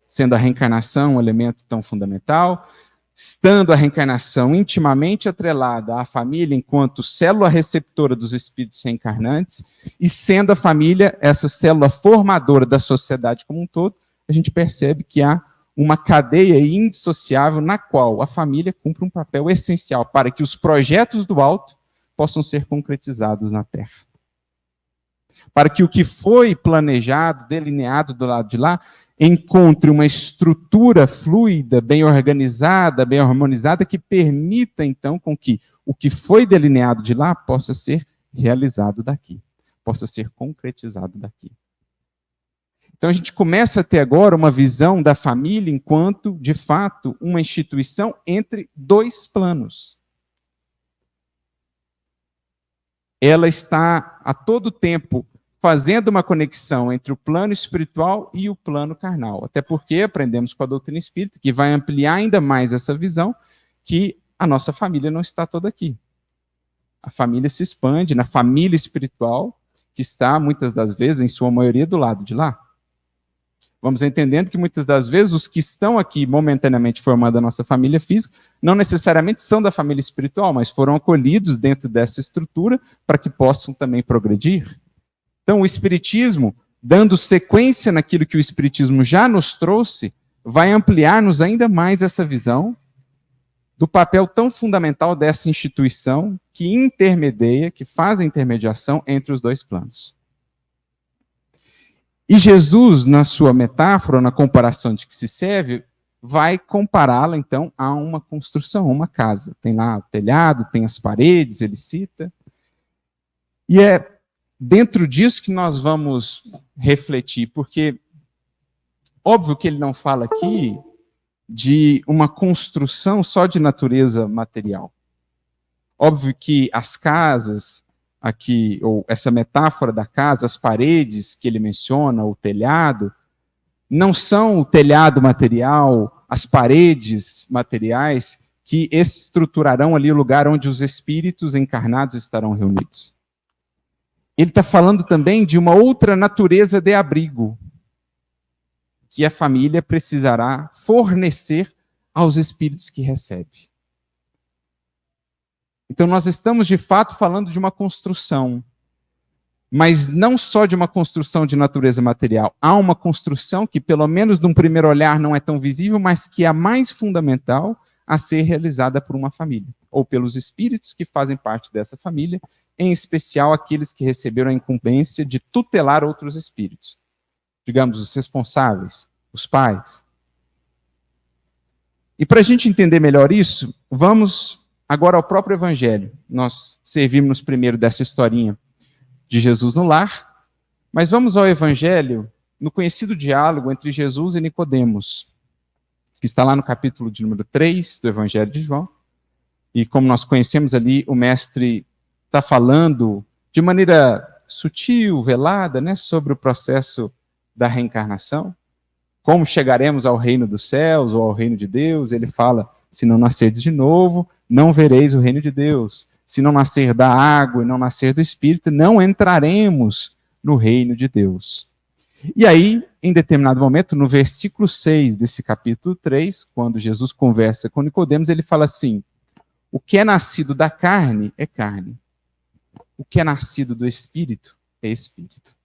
Sendo a reencarnação um elemento tão fundamental, estando a reencarnação intimamente atrelada à família enquanto célula receptora dos espíritos reencarnantes, e sendo a família essa célula formadora da sociedade como um todo, a gente percebe que há uma cadeia indissociável na qual a família cumpre um papel essencial para que os projetos do alto possam ser concretizados na Terra. Para que o que foi planejado, delineado do lado de lá, encontre uma estrutura fluida, bem organizada, bem harmonizada, que permita, então, com que o que foi delineado de lá possa ser realizado daqui, possa ser concretizado daqui. Então a gente começa a ter agora uma visão da família enquanto, de fato, uma instituição entre dois planos. Ela está a todo tempo fazendo uma conexão entre o plano espiritual e o plano carnal. Até porque aprendemos com a doutrina espírita, que vai ampliar ainda mais essa visão, que a nossa família não está toda aqui. A família se expande na família espiritual, que está, muitas das vezes, em sua maioria, do lado de lá. Vamos entendendo que muitas das vezes os que estão aqui momentaneamente formando a nossa família física não necessariamente são da família espiritual, mas foram acolhidos dentro dessa estrutura para que possam também progredir. Então, o Espiritismo, dando sequência naquilo que o Espiritismo já nos trouxe, vai ampliar-nos ainda mais essa visão do papel tão fundamental dessa instituição que intermedia, que faz a intermediação entre os dois planos. E Jesus, na sua metáfora, na comparação de que se serve, vai compará-la, então, a uma construção, uma casa. Tem lá o telhado, tem as paredes, ele cita. E é dentro disso que nós vamos refletir, porque óbvio que ele não fala aqui de uma construção só de natureza material. Óbvio que as casas aqui, ou essa metáfora da casa, as paredes que ele menciona, o telhado, não são o telhado material, as paredes materiais que estruturarão ali o lugar onde os espíritos encarnados estarão reunidos. Ele está falando também de uma outra natureza de abrigo, que a família precisará fornecer aos espíritos que recebe. Então, nós estamos, de fato, falando de uma construção, mas não só de uma construção de natureza material. Há uma construção que, pelo menos num primeiro olhar, não é tão visível, mas que é a mais fundamental a ser realizada por uma família, ou pelos espíritos que fazem parte dessa família, em especial aqueles que receberam a incumbência de tutelar outros espíritos. Digamos, os responsáveis, os pais. E para a gente entender melhor isso, vamos agora ao próprio Evangelho. Nós servimos primeiro dessa historinha de Jesus no lar, mas vamos ao Evangelho, no conhecido diálogo entre Jesus e Nicodemos, que está lá no capítulo de número 3 do Evangelho de João. E como nós conhecemos ali, o mestre está falando de maneira sutil, velada, né, sobre o processo da reencarnação. Como chegaremos ao reino dos céus ou ao reino de Deus? Ele fala, se não nascerdes de novo, não vereis o reino de Deus. Se não nascer da água e não nascer do Espírito, não entraremos no reino de Deus. E aí, em determinado momento, no versículo 6 desse capítulo 3, quando Jesus conversa com Nicodemos, ele fala assim, o que é nascido da carne é carne. O que é nascido do Espírito é Espírito.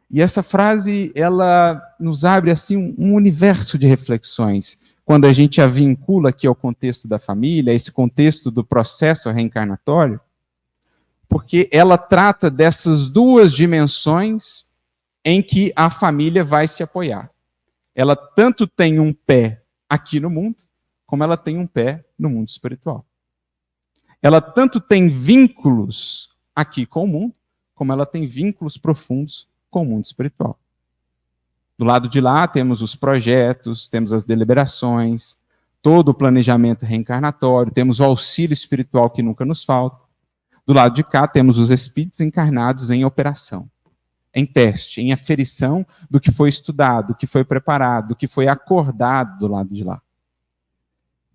E essa frase, ela nos abre assim um universo de reflexões. Quando a gente a vincula aqui ao contexto da família, esse contexto do processo reencarnatório, porque ela trata dessas duas dimensões em que a família vai se apoiar. Ela tanto tem um pé aqui no mundo, como ela tem um pé no mundo espiritual. Ela tanto tem vínculos aqui com o mundo, como ela tem vínculos profundos com o mundo espiritual. Do lado de lá temos os projetos, temos as deliberações, todo o planejamento reencarnatório, temos o auxílio espiritual que nunca nos falta. Do lado de cá temos os espíritos encarnados em operação, em teste, em aferição do que foi estudado, do que foi preparado, do que foi acordado do lado de lá.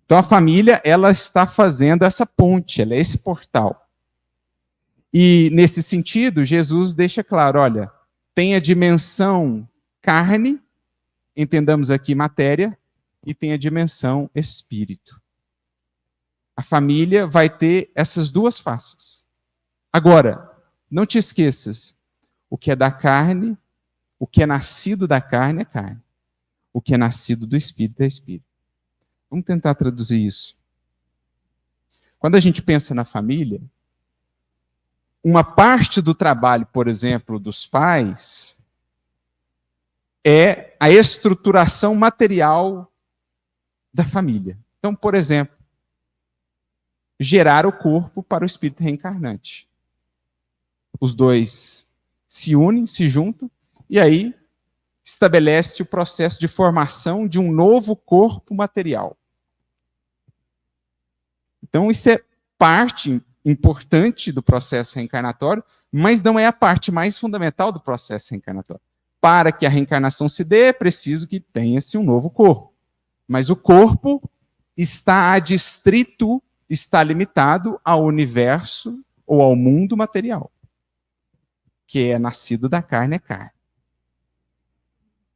Então a família, ela está fazendo essa ponte, ela é esse portal. E nesse sentido, Jesus deixa claro, olha, tem a dimensão carne, entendamos aqui matéria, e tem a dimensão espírito. A família vai ter essas duas faces. Agora, não te esqueças, o que é da carne, o que é nascido da carne é carne. O que é nascido do espírito é espírito. Vamos tentar traduzir isso. Quando a gente pensa na família, uma parte do trabalho, por exemplo, dos pais, é a estruturação material da família. Então, por exemplo, gerar o corpo para o espírito reencarnante. Os dois se unem, se juntam E aí estabelece o processo de formação de um novo corpo material. Então, isso é parte importante do processo reencarnatório, mas não é a parte mais fundamental do processo reencarnatório. Para que a reencarnação se dê, é preciso que tenha-se um novo corpo. Mas o corpo está adstrito, está limitado ao universo ou ao mundo material, que é nascido da carne é carne.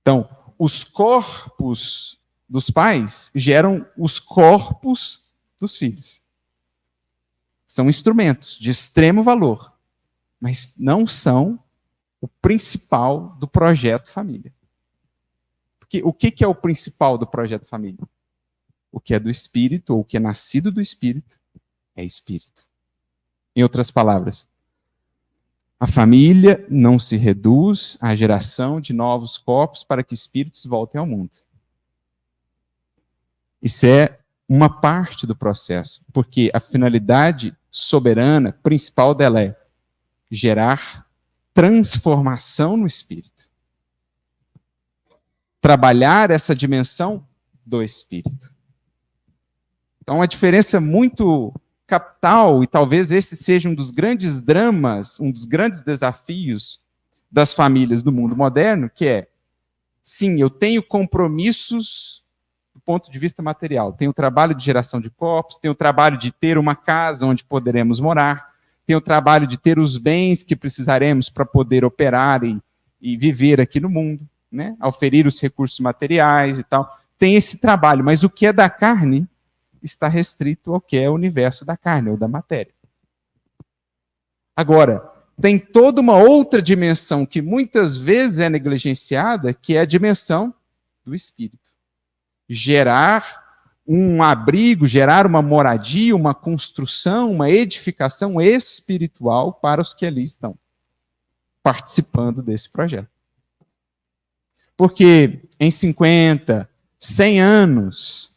Então, os corpos dos pais geram os corpos dos filhos. São instrumentos de extremo valor, mas não são o principal do projeto família. Porque o que é o principal do projeto família? O que é do espírito, ou o que é nascido do espírito, é espírito. Em outras palavras, a família não se reduz à geração de novos corpos para que espíritos voltem ao mundo. Isso é uma parte do processo, porque a finalidade soberana, principal dela é gerar transformação no espírito. Trabalhar essa dimensão do espírito. Então, uma diferença muito capital, e talvez esse seja um dos grandes dramas, um dos grandes desafios das famílias do mundo moderno, que é, sim, eu tenho compromissos do ponto de vista material, tenho o trabalho de geração de corpos, tenho o trabalho de ter uma casa onde poderemos morar, tenho o trabalho de ter os bens que precisaremos para poder operar e viver aqui no mundo, né? Oferir os recursos materiais e tal. Tem esse trabalho, mas o que é da carne está restrito ao que é o universo da carne, ou da matéria. Agora, tem toda uma outra dimensão que muitas vezes é negligenciada, que é a dimensão do espírito. Gerar um abrigo, gerar uma moradia, uma construção, uma edificação espiritual para os que ali estão participando desse projeto. Porque em 50, 100 anos,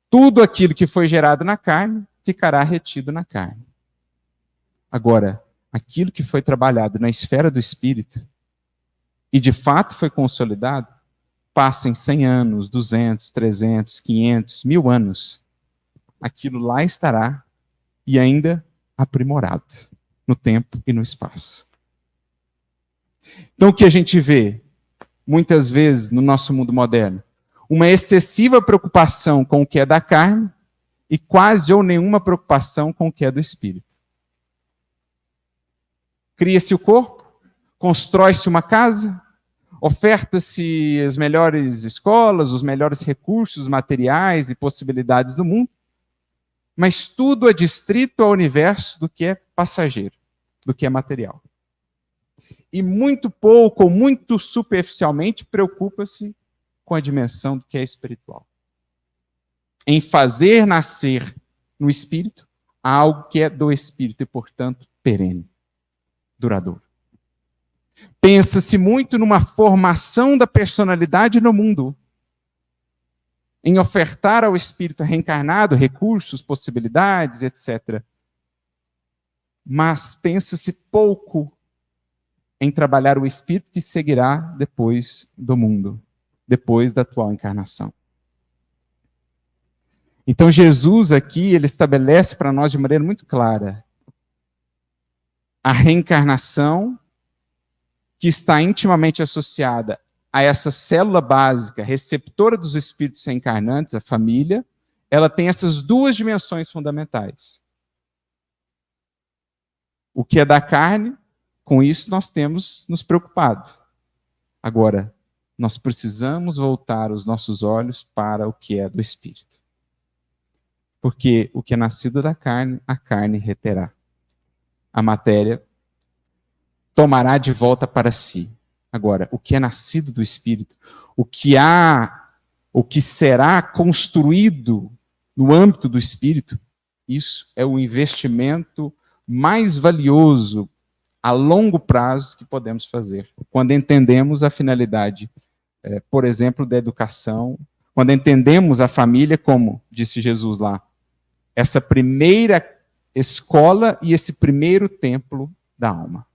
tudo aquilo que foi gerado na carne ficará retido na carne. Agora, aquilo que foi trabalhado na esfera do espírito e de fato foi consolidado, passa em 100 anos, 200, 300, 500, 1000 anos. Aquilo lá estará e ainda aprimorado no tempo e no espaço. Então, o que a gente vê muitas vezes no nosso mundo moderno? Uma excessiva preocupação com o que é da carne e quase ou nenhuma preocupação com o que é do espírito. Cria-se o corpo, constrói-se uma casa, oferta-se as melhores escolas, os melhores recursos materiais e possibilidades do mundo, mas tudo é distrito ao universo do que é passageiro, do que é material. E muito pouco ou muito superficialmente preocupa-se com a dimensão do que é espiritual. Em fazer nascer no espírito algo que é do espírito e, portanto, perene, duradouro. Pensa-se muito numa formação da personalidade no mundo, em ofertar ao espírito reencarnado recursos, possibilidades, etc. Mas pensa-se pouco em trabalhar o espírito que seguirá depois do mundo, depois da atual encarnação. Então Jesus aqui, ele estabelece para nós de maneira muito clara a reencarnação que está intimamente associada a essa célula básica, receptora dos espíritos reencarnantes, a família. Ela tem essas duas dimensões fundamentais. O que é da carne, com isso nós temos nos preocupado. Agora, nós precisamos voltar os nossos olhos para o que é do espírito. Porque o que é nascido da carne, a carne reterá. A matéria tomará de volta para si. Agora, o que é nascido do espírito, o que será construído no âmbito do espírito, isso é o investimento mais valioso a longo prazo que podemos fazer, quando entendemos a finalidade, por exemplo, da educação, quando entendemos a família como, disse Jesus lá, essa primeira escola e esse primeiro templo da alma.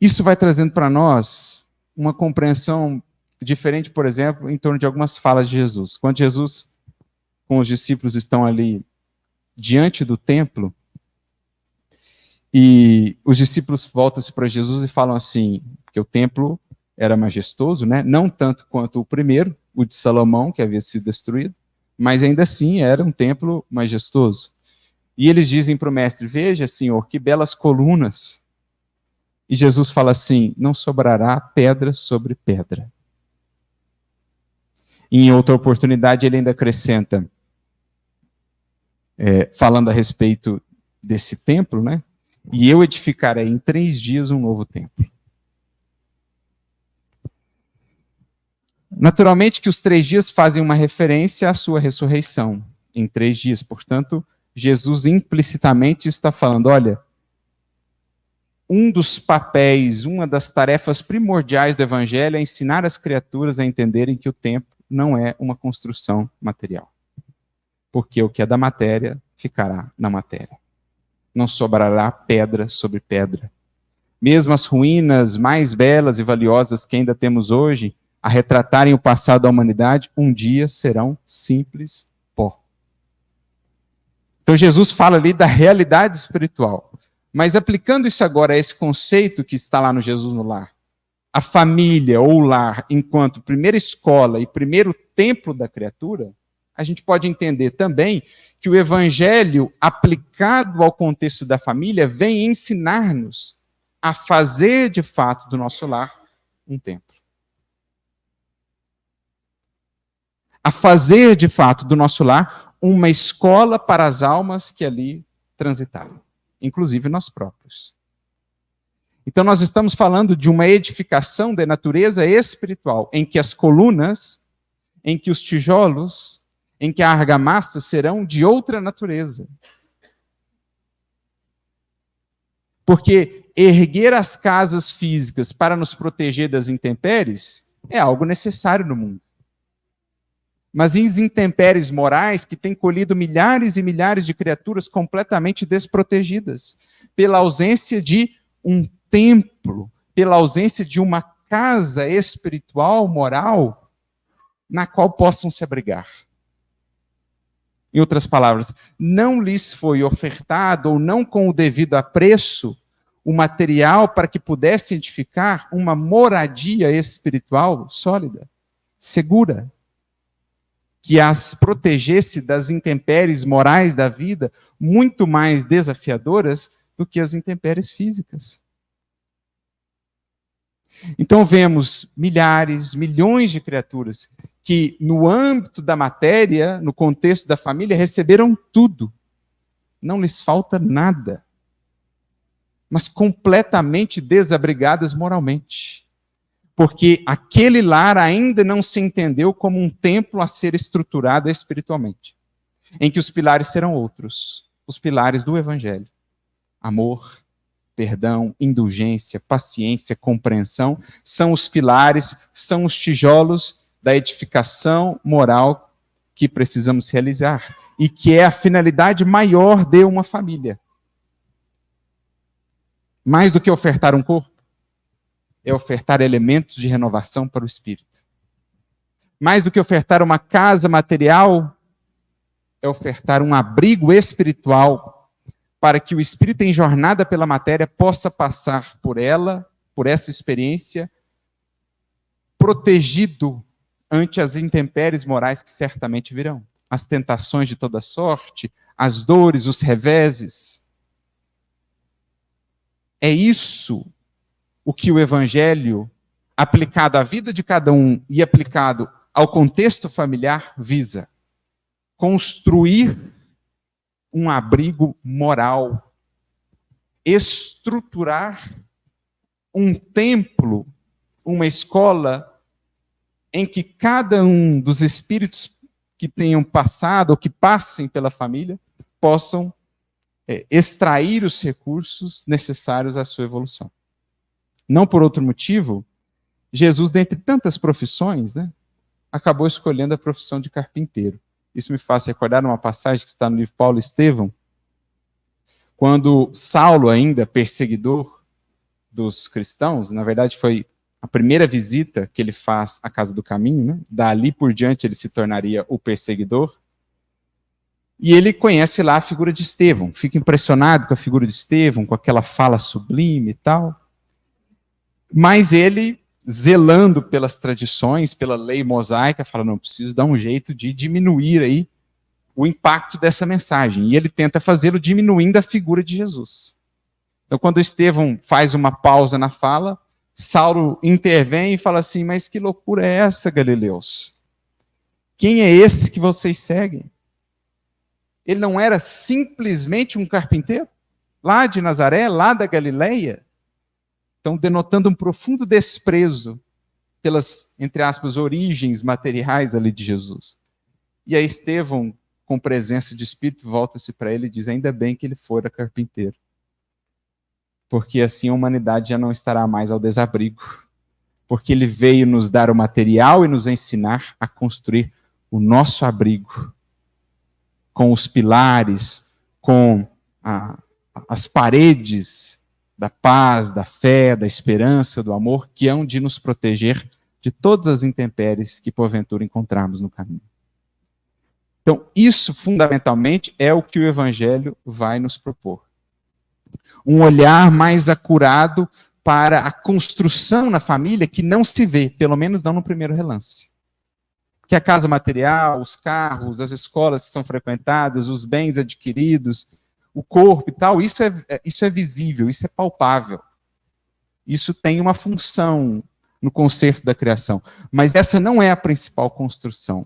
Isso vai trazendo para nós uma compreensão diferente, por exemplo, em torno de algumas falas de Jesus. Quando Jesus, com os discípulos, estão ali diante do templo, e os discípulos voltam-se para Jesus e falam assim, que o templo era majestoso, né? Não tanto quanto o primeiro, o de Salomão, que havia sido destruído, mas ainda assim era um templo majestoso. E eles dizem para o mestre, veja, Senhor, que belas colunas. E Jesus fala assim, não sobrará pedra sobre pedra. E em outra oportunidade ele ainda acrescenta, falando a respeito desse templo, né? E eu edificarei em 3 dias um novo templo. Naturalmente que os 3 dias fazem uma referência à sua ressurreição, em 3 dias. Portanto, Jesus implicitamente está falando, olha, um dos papéis, uma das tarefas primordiais do Evangelho é ensinar as criaturas a entenderem que o templo não é uma construção material. Porque o que é da matéria ficará na matéria. Não sobrará pedra sobre pedra. Mesmo as ruínas mais belas e valiosas que ainda temos hoje, a retratarem o passado da humanidade, um dia serão simples pó. Então Jesus fala ali da realidade espiritual. Mas aplicando isso agora a esse conceito que está lá no Jesus no Lar, a família ou o lar enquanto primeira escola e primeiro templo da criatura, a gente pode entender também que o Evangelho, aplicado ao contexto da família, vem ensinar-nos a fazer de fato do nosso lar um templo. A fazer de fato do nosso lar uma escola para as almas que ali transitaram, inclusive nós próprios. Então nós estamos falando de uma edificação de natureza espiritual, em que as colunas, em que os tijolos, em que a argamassa serão de outra natureza. Porque erguer as casas físicas para nos proteger das intempéries é algo necessário no mundo. Mas em intempéries morais que têm colhido milhares e milhares de criaturas completamente desprotegidas, pela ausência de um templo, pela ausência de uma casa espiritual, moral, na qual possam se abrigar. Em outras palavras, não lhes foi ofertado, ou não com o devido apreço, o material para que pudessem edificar uma moradia espiritual sólida, segura, que as protegesse das intempéries morais da vida, muito mais desafiadoras do que as intempéries físicas. Então vemos milhares, milhões de criaturas que, no âmbito da matéria, no contexto da família, receberam tudo. Não lhes falta nada. Mas completamente desabrigadas moralmente. Porque aquele lar ainda não se entendeu como um templo a ser estruturado espiritualmente. Em que os pilares serão outros. Os pilares do Evangelho. Amor, perdão, indulgência, paciência, compreensão, são os pilares, são os tijolos da edificação moral que precisamos realizar e que é a finalidade maior de uma família. Mais do que ofertar um corpo, é ofertar elementos de renovação para o espírito. Mais do que ofertar uma casa material, é ofertar um abrigo espiritual para que o espírito em jornada pela matéria possa passar por ela, por essa experiência, protegido ante as intempéries morais que certamente virão. As tentações de toda sorte, as dores, os reveses. É isso o que o Evangelho, aplicado à vida de cada um e aplicado ao contexto familiar, visa. Construir um abrigo moral, estruturar um templo, uma escola, em que cada um dos espíritos que tenham passado ou que passem pela família possam extrair os recursos necessários à sua evolução. Não por outro motivo, Jesus, dentre tantas profissões, acabou escolhendo a profissão de carpinteiro. Isso me faz recordar uma passagem que está no livro Paulo e Estevão, quando Saulo, ainda perseguidor dos cristãos, na verdade foi a primeira visita que ele faz à Casa do Caminho, né? Dali por diante ele se tornaria o perseguidor, e ele conhece lá a figura de Estevão, fica impressionado com a figura de Estevão, com aquela fala sublime e tal, mas ele, zelando pelas tradições, pela lei mosaica, fala, não, preciso dar um jeito de diminuir aí o impacto dessa mensagem, e ele tenta fazê-lo diminuindo a figura de Jesus. Então, quando Estevão faz uma pausa na fala, Saulo intervém e fala assim, mas que loucura é essa, galileus? Quem é esse que vocês seguem? Ele não era simplesmente um carpinteiro? Lá de Nazaré, lá da Galileia? Então, denotando um profundo desprezo pelas, entre aspas, origens materiais ali de Jesus. E aí Estevão, com presença de espírito, volta-se para ele e diz, ainda bem que ele fora carpinteiro, porque assim a humanidade já não estará mais ao desabrigo, porque ele veio nos dar o material e nos ensinar a construir o nosso abrigo, com os pilares, com as paredes da paz, da fé, da esperança, do amor, que hão de nos proteger de todas as intempéries que porventura encontrarmos no caminho. Então, isso fundamentalmente é o que o Evangelho vai nos propor. Um olhar mais acurado para a construção na família que não se vê, pelo menos não no primeiro relance. Que a casa material, os carros, as escolas que são frequentadas, os bens adquiridos, o corpo e tal, isso é visível, isso é palpável. Isso tem uma função no concerto da criação. Mas essa não é a principal construção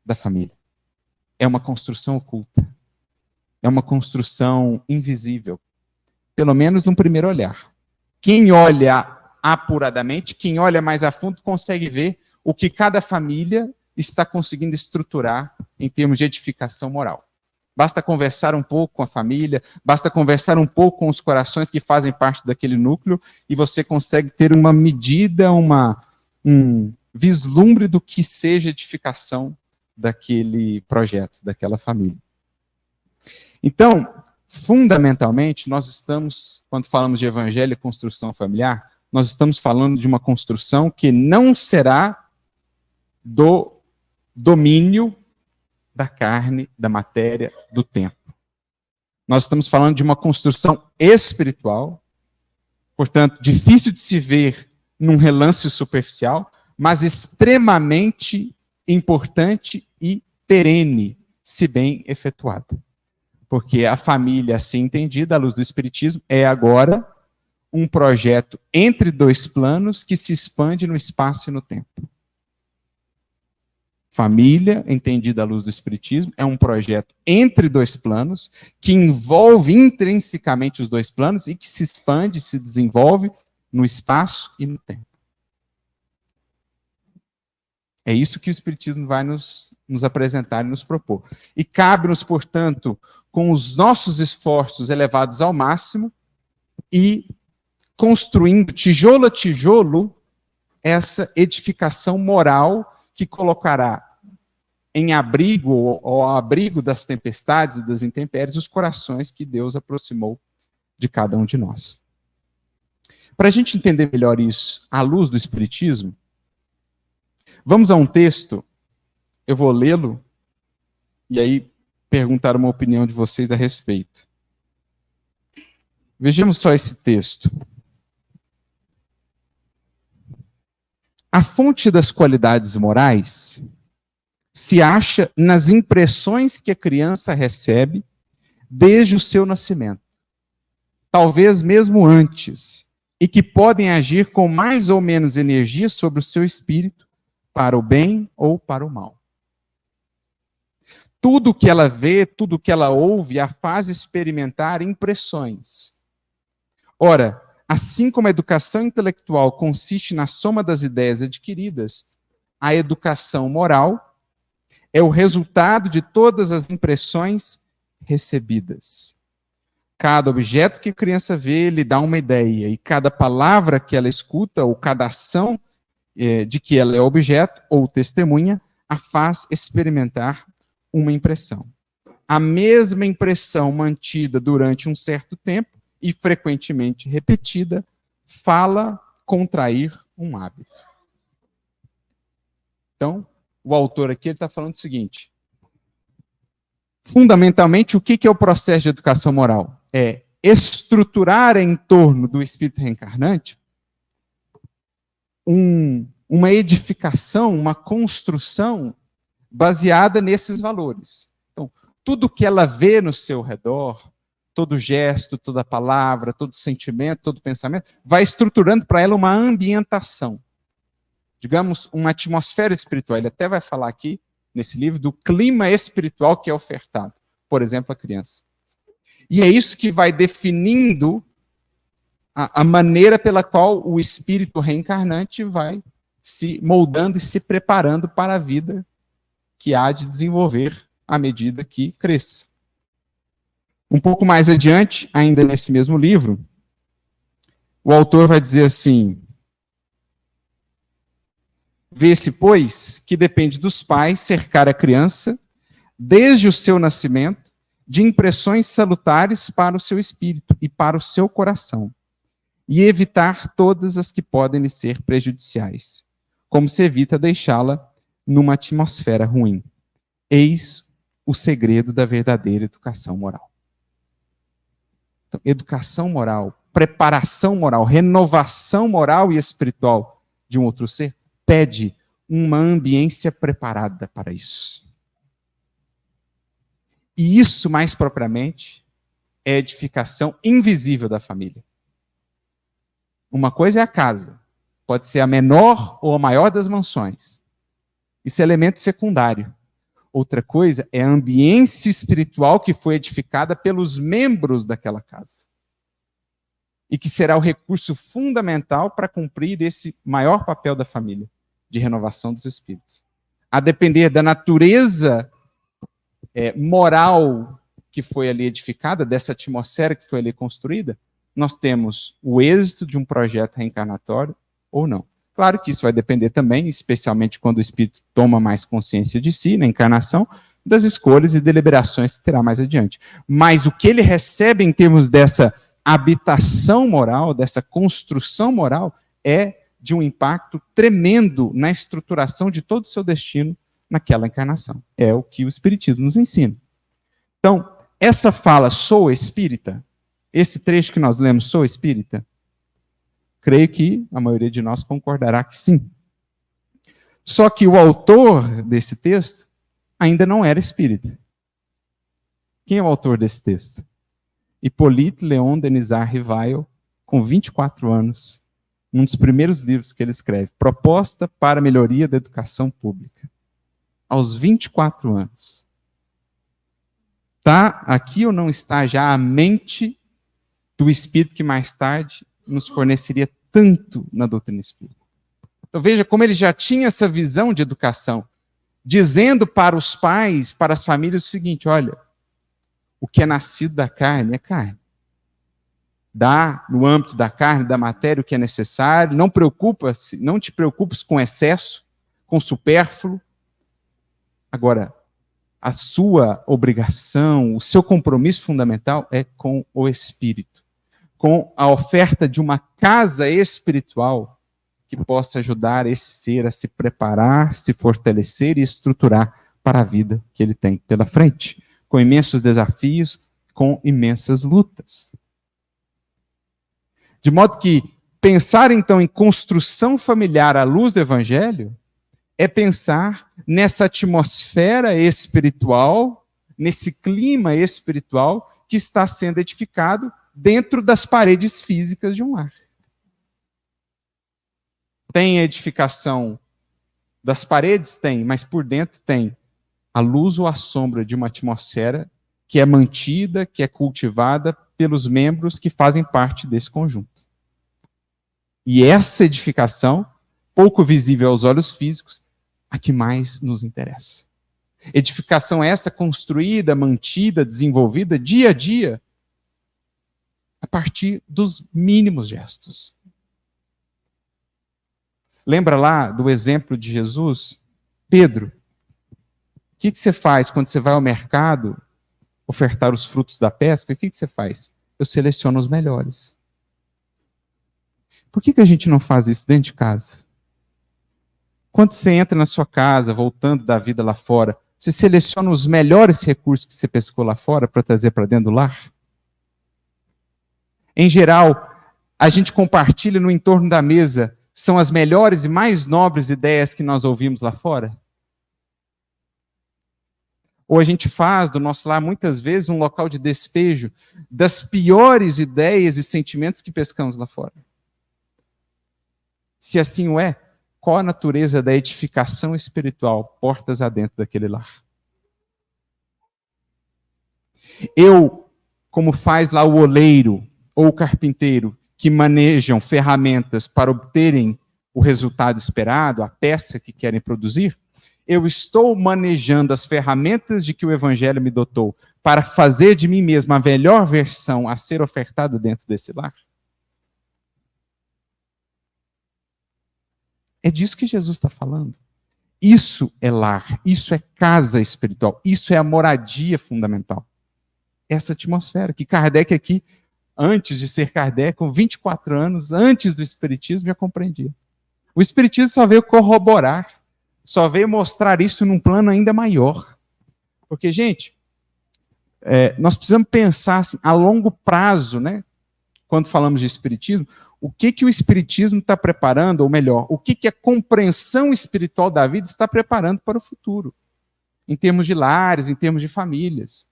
da família. É uma construção oculta. É uma construção invisível. Pelo menos num primeiro olhar. Quem olha apuradamente, quem olha mais a fundo, consegue ver o que cada família está conseguindo estruturar em termos de edificação moral. Basta conversar um pouco com a família, basta conversar um pouco com os corações que fazem parte daquele núcleo, e você consegue ter uma medida, um vislumbre do que seja edificação daquele projeto, daquela família. Então, fundamentalmente, nós estamos, quando falamos de evangelho e construção familiar, nós estamos falando de uma construção que não será do domínio da carne, da matéria, do tempo. Nós estamos falando de uma construção espiritual, portanto, difícil de se ver num relance superficial, mas extremamente importante e perene, se bem efetuada. Porque a família, assim entendida, à luz do Espiritismo, é agora um projeto entre dois planos que se expande no espaço e no tempo. Família, entendida à luz do Espiritismo, é um projeto entre dois planos, que envolve intrinsecamente os dois planos e que se expande, se desenvolve no espaço e no tempo. É isso que o Espiritismo vai nos apresentar e nos propor. E cabe-nos, portanto, com os nossos esforços elevados ao máximo e construindo tijolo a tijolo essa edificação moral que colocará em abrigo, ou ao abrigo das tempestades e das intempéries, os corações que Deus aproximou de cada um de nós. Para a gente entender melhor isso, à luz do Espiritismo, vamos a um texto, eu vou lê-lo, e aí perguntar uma opinião de vocês a respeito. Vejamos só esse texto. A fonte das qualidades morais se acha nas impressões que a criança recebe desde o seu nascimento, talvez mesmo antes, e que podem agir com mais ou menos energia sobre o seu espírito, para o bem ou para o mal. Tudo que ela vê, tudo que ela ouve, a faz experimentar impressões. Ora, assim como a educação intelectual consiste na soma das ideias adquiridas, a educação moral é o resultado de todas as impressões recebidas. Cada objeto que a criança vê lhe dá uma ideia, e cada palavra que ela escuta, ou cada ação de que ela é objeto ou testemunha, a faz experimentar uma impressão. A mesma impressão mantida durante um certo tempo e frequentemente repetida fala contrair um hábito. Então, o autor aqui está falando o seguinte: fundamentalmente, o que é o processo de educação moral? É estruturar em torno do espírito reencarnante uma edificação, uma construção baseada nesses valores. Então, tudo que ela vê no seu redor, todo gesto, toda palavra, todo sentimento, todo pensamento, vai estruturando para ela uma ambientação. Digamos, uma atmosfera espiritual. Ele até vai falar aqui, nesse livro, do clima espiritual que é ofertado, por exemplo, à criança. E é isso que vai definindo a maneira pela qual o espírito reencarnante vai se moldando e se preparando para a vida que há de desenvolver à medida que cresça. Um pouco mais adiante, ainda nesse mesmo livro, o autor vai dizer assim: vê-se, pois, que depende dos pais cercar a criança, desde o seu nascimento, de impressões salutares para o seu espírito e para o seu coração, e evitar todas as que podem lhe ser prejudiciais, como se evita deixá-la numa atmosfera ruim. Eis o segredo da verdadeira educação moral. Então, educação moral, preparação moral, renovação moral e espiritual de um outro ser, pede uma ambiência preparada para isso. E isso, mais propriamente, é a edificação invisível da família. Uma coisa é a casa, pode ser a menor ou a maior das mansões. Isso é elemento secundário. Outra coisa é a ambiência espiritual que foi edificada pelos membros daquela casa. E que será o recurso fundamental para cumprir esse maior papel da família, de renovação dos espíritos. A depender da natureza moral que foi ali edificada, dessa atmosfera que foi ali construída, nós temos o êxito de um projeto reencarnatório ou não. Claro que isso vai depender também, especialmente quando o espírito toma mais consciência de si, na encarnação, das escolhas e deliberações que terá mais adiante. Mas o que ele recebe em termos dessa habitação moral, dessa construção moral, é de um impacto tremendo na estruturação de todo o seu destino naquela encarnação. É o que o Espiritismo nos ensina. Então, essa fala, sou espírita, esse trecho que nós lemos, sou espírita, creio que a maioria de nós concordará que sim. Só que o autor desse texto ainda não era espírita. Quem é o autor desse texto? Hippolyte Léon Denisard Rivail, com 24 anos, um dos primeiros livros que ele escreve, Proposta para a Melhoria da Educação Pública. Aos 24 anos. Está aqui ou não está já a mente do espírito que mais tarde nos forneceria tanto na doutrina espírita? Então veja como ele já tinha essa visão de educação, dizendo para os pais, para as famílias o seguinte: olha, o que é nascido da carne é carne. Dá no âmbito da carne, da matéria, o que é necessário, não te preocupes com excesso, com supérfluo. Agora, a sua obrigação, o seu compromisso fundamental é com o espírito, com a oferta de uma casa espiritual que possa ajudar esse ser a se preparar, se fortalecer e estruturar para a vida que ele tem pela frente, com imensos desafios, com imensas lutas. De modo que pensar então em construção familiar à luz do Evangelho é pensar nessa atmosfera espiritual, nesse clima espiritual que está sendo edificado dentro das paredes físicas de um lar. Tem a edificação das paredes? Tem, mas por dentro tem a luz ou a sombra de uma atmosfera que é mantida, que é cultivada pelos membros que fazem parte desse conjunto. E essa edificação, pouco visível aos olhos físicos, a que mais nos interessa. Edificação essa construída, mantida, desenvolvida dia a dia, a partir dos mínimos gestos. Lembra lá do exemplo de Jesus? Pedro, o que você faz quando você vai ao mercado ofertar os frutos da pesca? O que você faz? Eu seleciono os melhores. Por que a gente não faz isso dentro de casa? Quando você entra na sua casa, voltando da vida lá fora, você seleciona os melhores recursos que você pescou lá fora para trazer para dentro do lar? Em geral, a gente compartilha no entorno da mesa, são as melhores e mais nobres ideias que nós ouvimos lá fora? Ou a gente faz do nosso lar, muitas vezes, um local de despejo das piores ideias e sentimentos que pescamos lá fora? Se assim o é, qual a natureza da edificação espiritual portas adentro daquele lar? Eu, como faz lá o oleiro ou o carpinteiro, que manejam ferramentas para obterem o resultado esperado, a peça que querem produzir, eu estou manejando as ferramentas de que o Evangelho me dotou para fazer de mim mesmo a melhor versão a ser ofertada dentro desse lar? É disso que Jesus está falando. Isso é lar, isso é casa espiritual, isso é a moradia fundamental. Essa atmosfera que Kardec aqui, antes de ser Kardec, com 24 anos, antes do Espiritismo, já compreendia. O Espiritismo só veio corroborar, só veio mostrar isso num plano ainda maior. Porque, gente, nós precisamos pensar assim, a longo prazo, né? Quando falamos de Espiritismo, o que o Espiritismo está preparando, ou melhor, o que a compreensão espiritual da vida está preparando para o futuro, em termos de lares, em termos de famílias.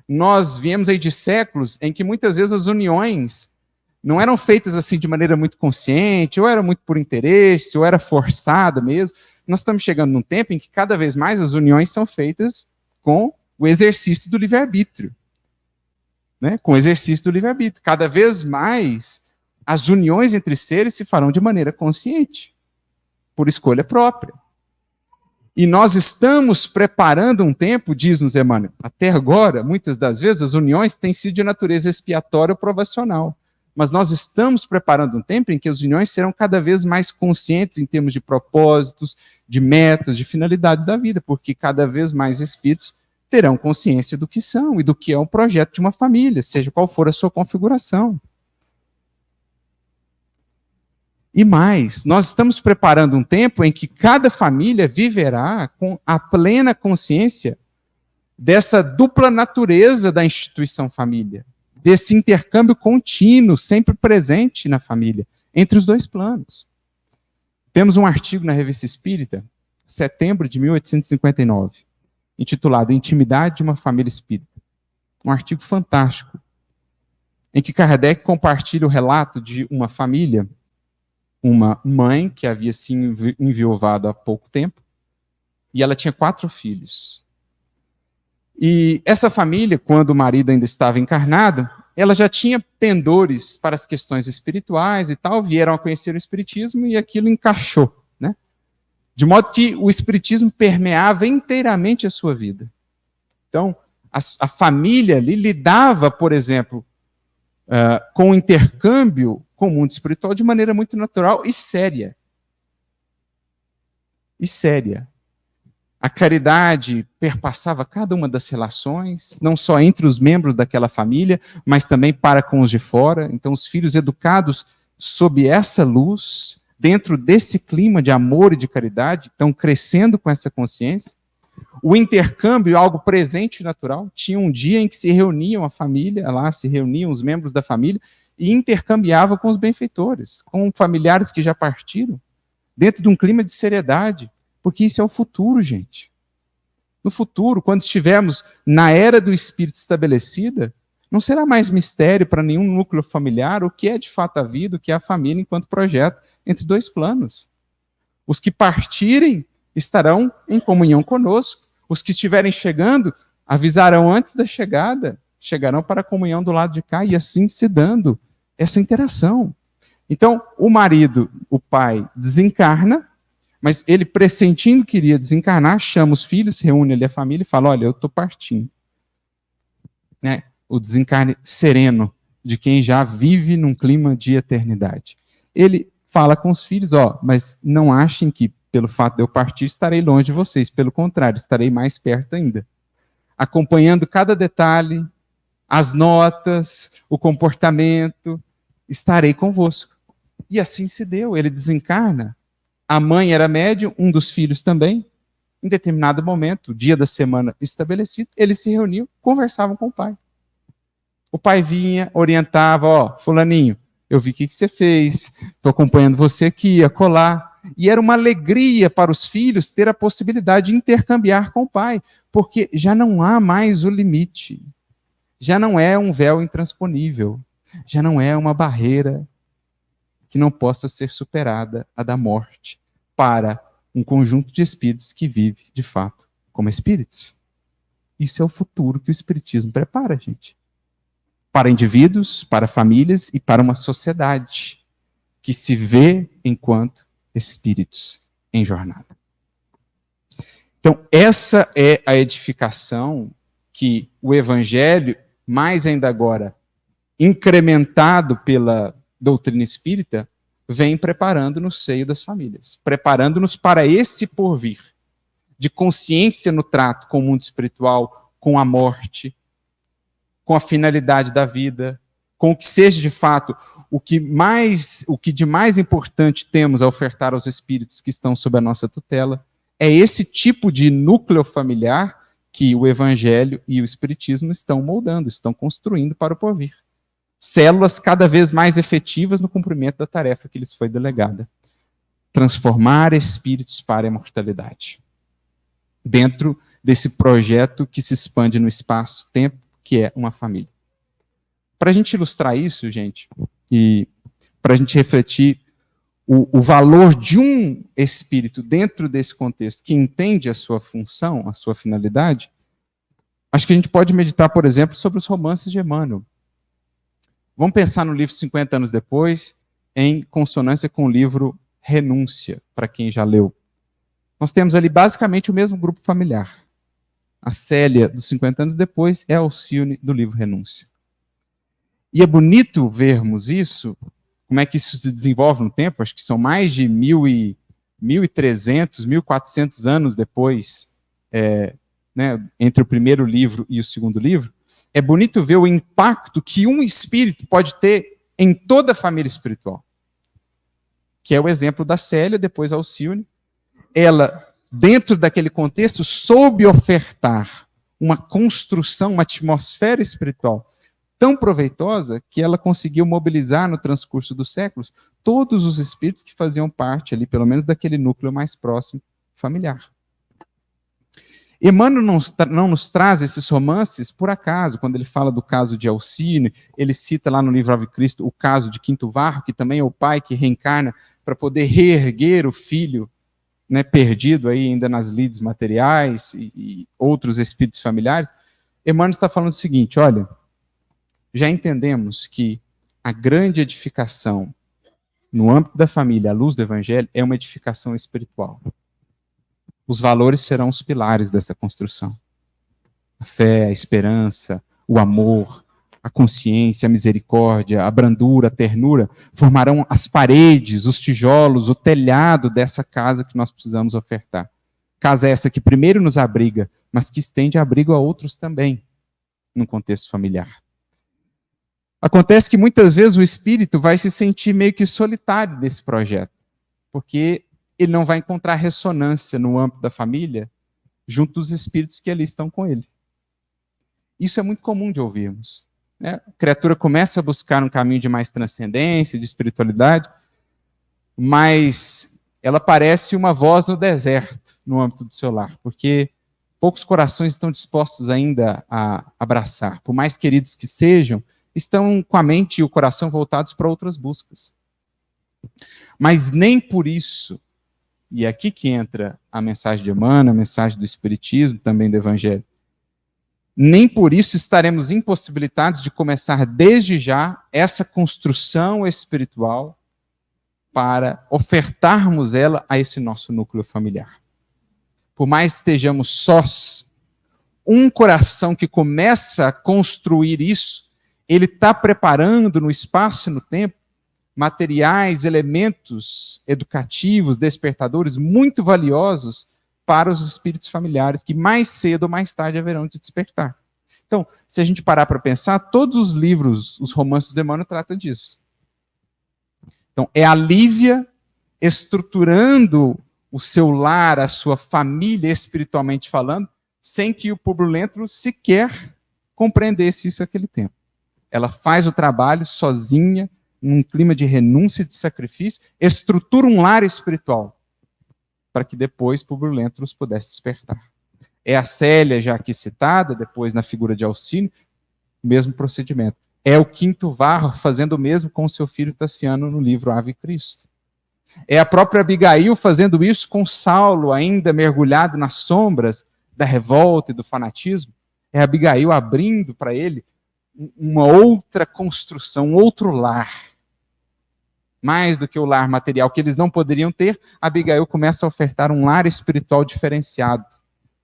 Nós viemos aí de séculos em que muitas vezes as uniões não eram feitas assim de maneira muito consciente, ou era muito por interesse, ou era forçada mesmo. Nós estamos chegando num tempo em que cada vez mais as uniões são feitas com o exercício do livre-arbítrio. Né? Com o exercício do livre-arbítrio. Cada vez mais as uniões entre seres se farão de maneira consciente, por escolha própria. E nós estamos preparando um tempo, diz-nos Emmanuel, até agora, muitas das vezes as uniões têm sido de natureza expiatória ou provacional. Mas nós estamos preparando um tempo em que as uniões serão cada vez mais conscientes em termos de propósitos, de metas, de finalidades da vida, porque cada vez mais espíritos terão consciência do que são e do que é um projeto de uma família, seja qual for a sua configuração. E mais, nós estamos preparando um tempo em que cada família viverá com a plena consciência dessa dupla natureza da instituição família, desse intercâmbio contínuo, sempre presente na família, entre os dois planos. Temos um artigo na Revista Espírita, setembro de 1859, intitulado Intimidade de uma Família Espírita. Um artigo fantástico, em que Kardec compartilha o relato de uma família, uma mãe que havia se enviuvado há pouco tempo, e ela tinha 4 filhos. E essa família, quando o marido ainda estava encarnado, ela já tinha pendores para as questões espirituais e tal, vieram a conhecer o Espiritismo e aquilo encaixou, né? De modo que o Espiritismo permeava inteiramente a sua vida. Então, a família ali lidava, por exemplo, com o intercâmbio com o mundo espiritual de maneira muito natural e séria. E séria. A caridade perpassava cada uma das relações, não só entre os membros daquela família, mas também para com os de fora. Então, os filhos educados sob essa luz, dentro desse clima de amor e de caridade, estão crescendo com essa consciência. O intercâmbio é algo presente e natural. Tinha um dia em que se reuniam a família, lá se reuniam os membros da família, e intercambiava com os benfeitores, com familiares que já partiram, dentro de um clima de seriedade, porque isso é o futuro, gente. No futuro, quando estivermos na era do espírito estabelecida, não será mais mistério para nenhum núcleo familiar o que é de fato a vida, o que é a família enquanto projeto entre dois planos. Os que partirem estarão em comunhão conosco, os que estiverem chegando avisarão antes da chegada, chegarão para a comunhão do lado de cá e assim se dando essa interação. Então, o marido, o pai, desencarna, mas ele, pressentindo que iria desencarnar, chama os filhos, reúne ali a família e fala, olha, eu estou partindo. Né? O desencarne sereno de quem já vive num clima de eternidade. Ele fala com os filhos, mas não achem que pelo fato de eu partir estarei longe de vocês, pelo contrário, estarei mais perto ainda. Acompanhando cada detalhe, as notas, o comportamento, estarei convosco. E assim se deu, ele desencarna. A mãe era médium, um dos filhos também. Em determinado momento, dia da semana estabelecido, eles se reuniam, conversavam com o pai. O pai vinha, orientava, ó, fulaninho, eu vi o que você fez, estou acompanhando você aqui, acolá. E era uma alegria para os filhos ter a possibilidade de intercambiar com o pai, porque já não há mais o limite. Já não é um véu intransponível, já não é uma barreira que não possa ser superada, a da morte, para um conjunto de espíritos que vive, de fato, como espíritos. Isso é o futuro que o Espiritismo prepara, gente. Para indivíduos, para famílias e para uma sociedade que se vê enquanto espíritos em jornada. Então, essa é a edificação que o Evangelho, mais ainda agora, incrementado pela doutrina espírita, vem preparando no seio das famílias, preparando-nos para esse porvir, de consciência no trato com o mundo espiritual, com a morte, com a finalidade da vida, com o que seja de fato o que de mais importante temos a ofertar aos espíritos que estão sob a nossa tutela. É esse tipo de núcleo familiar que o Evangelho e o Espiritismo estão moldando, estão construindo para o porvir. Células cada vez mais efetivas no cumprimento da tarefa que lhes foi delegada. Transformar espíritos para a imortalidade. Dentro desse projeto que se expande no espaço-tempo, que é uma família. Para a gente ilustrar isso, gente, e para a gente refletir o valor de um espírito dentro desse contexto, que entende a sua função, a sua finalidade, acho que a gente pode meditar, por exemplo, sobre os romances de Emmanuel. Vamos pensar no livro 50 anos depois, em consonância com o livro Renúncia, para quem já leu. Nós temos ali basicamente o mesmo grupo familiar. A Célia, dos 50 anos depois, é a Alcione, do livro Renúncia. E é bonito vermos isso, como é que isso se desenvolve no tempo, acho que são mais de 1.300, 1.400 anos depois, entre o primeiro livro e o segundo livro. É bonito ver o impacto que um espírito pode ter em toda a família espiritual. Que é o exemplo da Célia, depois a Alcione. Ela, dentro daquele contexto, soube ofertar uma construção, uma atmosfera espiritual tão proveitosa que ela conseguiu mobilizar no transcurso dos séculos todos os espíritos que faziam parte ali, pelo menos daquele núcleo mais próximo familiar. Emmanuel não nos traz esses romances por acaso. Quando ele fala do caso de Alcine, ele cita lá no livro Ave Cristo o caso de Quinto Varro, que também é o pai que reencarna para poder reerguer o filho, né, perdido aí ainda nas lides materiais e outros espíritos familiares. Emmanuel está falando o seguinte, olha, já entendemos que a grande edificação no âmbito da família, à luz do Evangelho, é uma edificação espiritual. Os valores serão os pilares dessa construção. A fé, a esperança, o amor, a consciência, a misericórdia, a brandura, a ternura, formarão as paredes, os tijolos, o telhado dessa casa que nós precisamos ofertar. Casa essa que primeiro nos abriga, mas que estende abrigo a outros também, no contexto familiar. Acontece que muitas vezes o espírito vai se sentir meio que solitário nesse projeto, porque ele não vai encontrar ressonância no âmbito da família junto dos espíritos que ali estão com ele. Isso é muito comum de ouvirmos. Né? A criatura começa a buscar um caminho de mais transcendência, de espiritualidade, mas ela parece uma voz no deserto, no âmbito do seu lar, porque poucos corações estão dispostos ainda a abraçar. Por mais queridos que sejam, estão com a mente e o coração voltados para outras buscas. Mas nem por isso, e é aqui que entra a mensagem de Emmanuel, a mensagem do Espiritismo, também do Evangelho, nem por isso estaremos impossibilitados de começar desde já essa construção espiritual para ofertarmos ela a esse nosso núcleo familiar. Por mais que estejamos sós, um coração que começa a construir isso, ele está preparando no espaço e no tempo materiais, elementos educativos, despertadores muito valiosos para os espíritos familiares que mais cedo ou mais tarde haverão de despertar. Então, se a gente parar para pensar, todos os livros, os romances de Emmanuel tratam disso. Então, é a Lívia estruturando o seu lar, a sua família, espiritualmente falando, sem que o Públio Lentulus sequer compreendesse isso naquele tempo. Ela faz o trabalho sozinha, num clima de renúncia e de sacrifício, estrutura um lar espiritual, para que depois Públio Lentulus pudesse despertar. É a Célia, já aqui citada, depois na figura de Alcínio, o mesmo procedimento. É o Quinto Varro fazendo o mesmo com o seu filho Tassiano no livro Ave Cristo. É a própria Abigail fazendo isso com Saulo, ainda mergulhado nas sombras da revolta e do fanatismo. É a Abigail abrindo para ele uma outra construção, um outro lar. Mais do que o lar material que eles não poderiam ter, Abigail começa a ofertar um lar espiritual diferenciado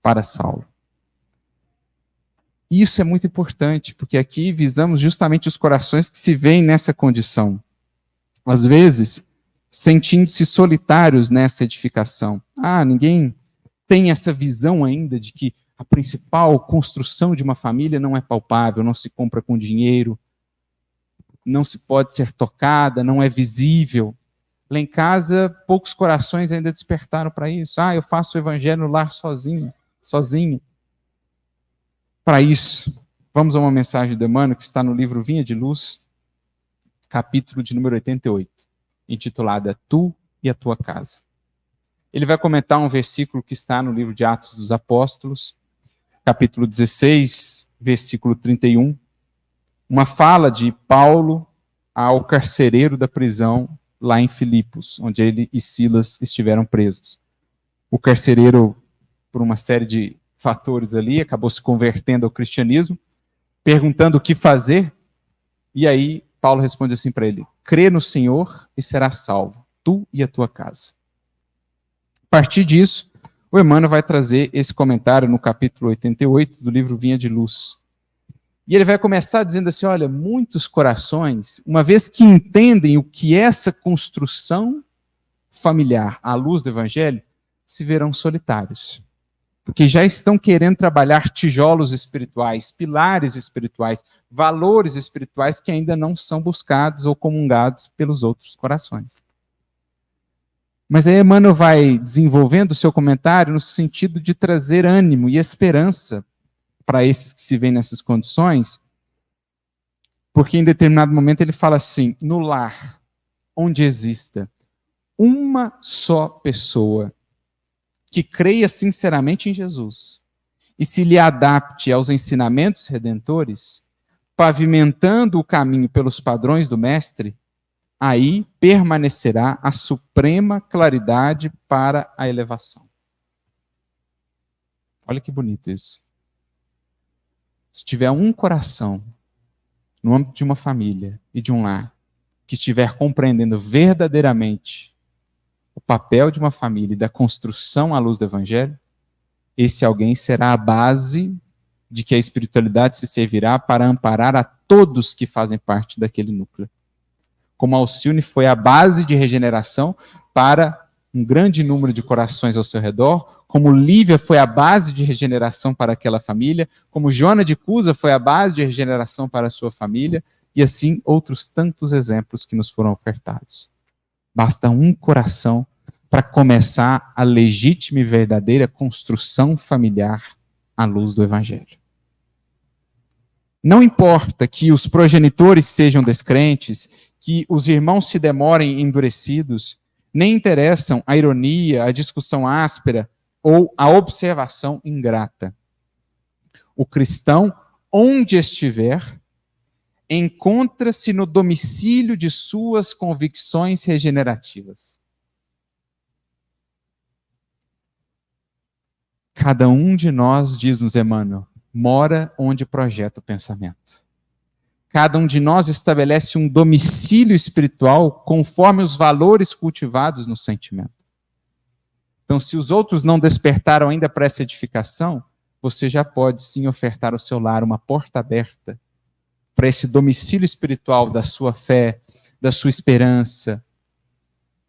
para Saulo. Isso é muito importante, porque aqui visamos justamente os corações que se veem nessa condição. Às vezes, sentindo-se solitários nessa edificação. Ninguém tem essa visão ainda de que a principal construção de uma família não é palpável, não se compra com dinheiro, não se pode ser tocada, não é visível. Lá em casa, poucos corações ainda despertaram para isso. Eu faço o evangelho no lar sozinho. Para isso, vamos a uma mensagem do Emmanuel que está no livro Vinha de Luz, capítulo de número 88, intitulada Tu e a Tua Casa. Ele vai comentar um versículo que está no livro de Atos dos Apóstolos, capítulo 16, versículo 31, uma fala de Paulo ao carcereiro da prisão lá em Filipos, onde ele e Silas estiveram presos. O carcereiro, por uma série de fatores ali, acabou se convertendo ao cristianismo, perguntando o que fazer, e aí Paulo responde assim para ele: crê no Senhor e serás salvo, tu e a tua casa. A partir disso, o Emmanuel vai trazer esse comentário no capítulo 88 do livro Vinha de Luz. E ele vai começar dizendo assim: olha, muitos corações, uma vez que entendem o que é essa construção familiar à luz do Evangelho, se verão solitários. Porque já estão querendo trabalhar tijolos espirituais, pilares espirituais, valores espirituais que ainda não são buscados ou comungados pelos outros corações. Mas aí Emmanuel vai desenvolvendo o seu comentário no sentido de trazer ânimo e esperança para esses que se veem nessas condições, porque em determinado momento ele fala assim: no lar onde exista uma só pessoa que creia sinceramente em Jesus e se lhe adapte aos ensinamentos redentores, pavimentando o caminho pelos padrões do Mestre, aí permanecerá a suprema claridade para a elevação. Olha que bonito isso. Se tiver um coração no âmbito de uma família e de um lar que estiver compreendendo verdadeiramente o papel de uma família e da construção à luz do Evangelho, esse alguém será a base de que a espiritualidade se servirá para amparar a todos que fazem parte daquele núcleo. Como Alcione foi a base de regeneração para um grande número de corações ao seu redor, como Lívia foi a base de regeneração para aquela família, como Joana de Cusa foi a base de regeneração para a sua família, e assim outros tantos exemplos que nos foram ofertados. Basta um coração para começar a legítima e verdadeira construção familiar à luz do Evangelho. Não importa que os progenitores sejam descrentes, que os irmãos se demorem endurecidos, nem interessam a ironia, a discussão áspera ou a observação ingrata. O cristão, onde estiver, encontra-se no domicílio de suas convicções regenerativas. Cada um de nós, diz-nos Emmanuel, mora onde projeta o pensamento. Cada um de nós estabelece um domicílio espiritual conforme os valores cultivados no sentimento. Então, se os outros não despertaram ainda para essa edificação, você já pode sim ofertar ao seu lar uma porta aberta para esse domicílio espiritual da sua fé, da sua esperança,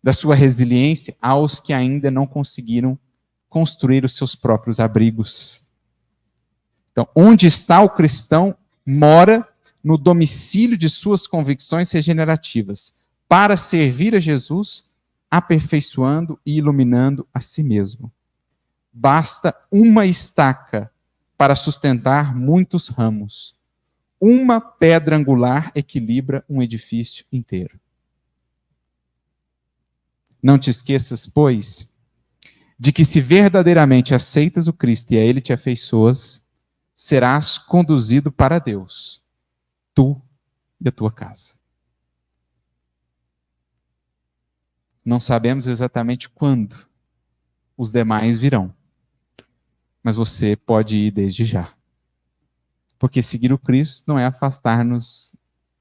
da sua resiliência, aos que ainda não conseguiram construir os seus próprios abrigos. Então, onde está o cristão, mora no domicílio de suas convicções regenerativas, para servir a Jesus, aperfeiçoando e iluminando a si mesmo. Basta uma estaca para sustentar muitos ramos. Uma pedra angular equilibra um edifício inteiro. Não te esqueças, pois, de que se verdadeiramente aceitas o Cristo e a Ele te afeiçoas, serás conduzido para Deus, tu e a tua casa. Não sabemos exatamente quando os demais virão, mas você pode ir desde já. Porque seguir o Cristo não é afastar-nos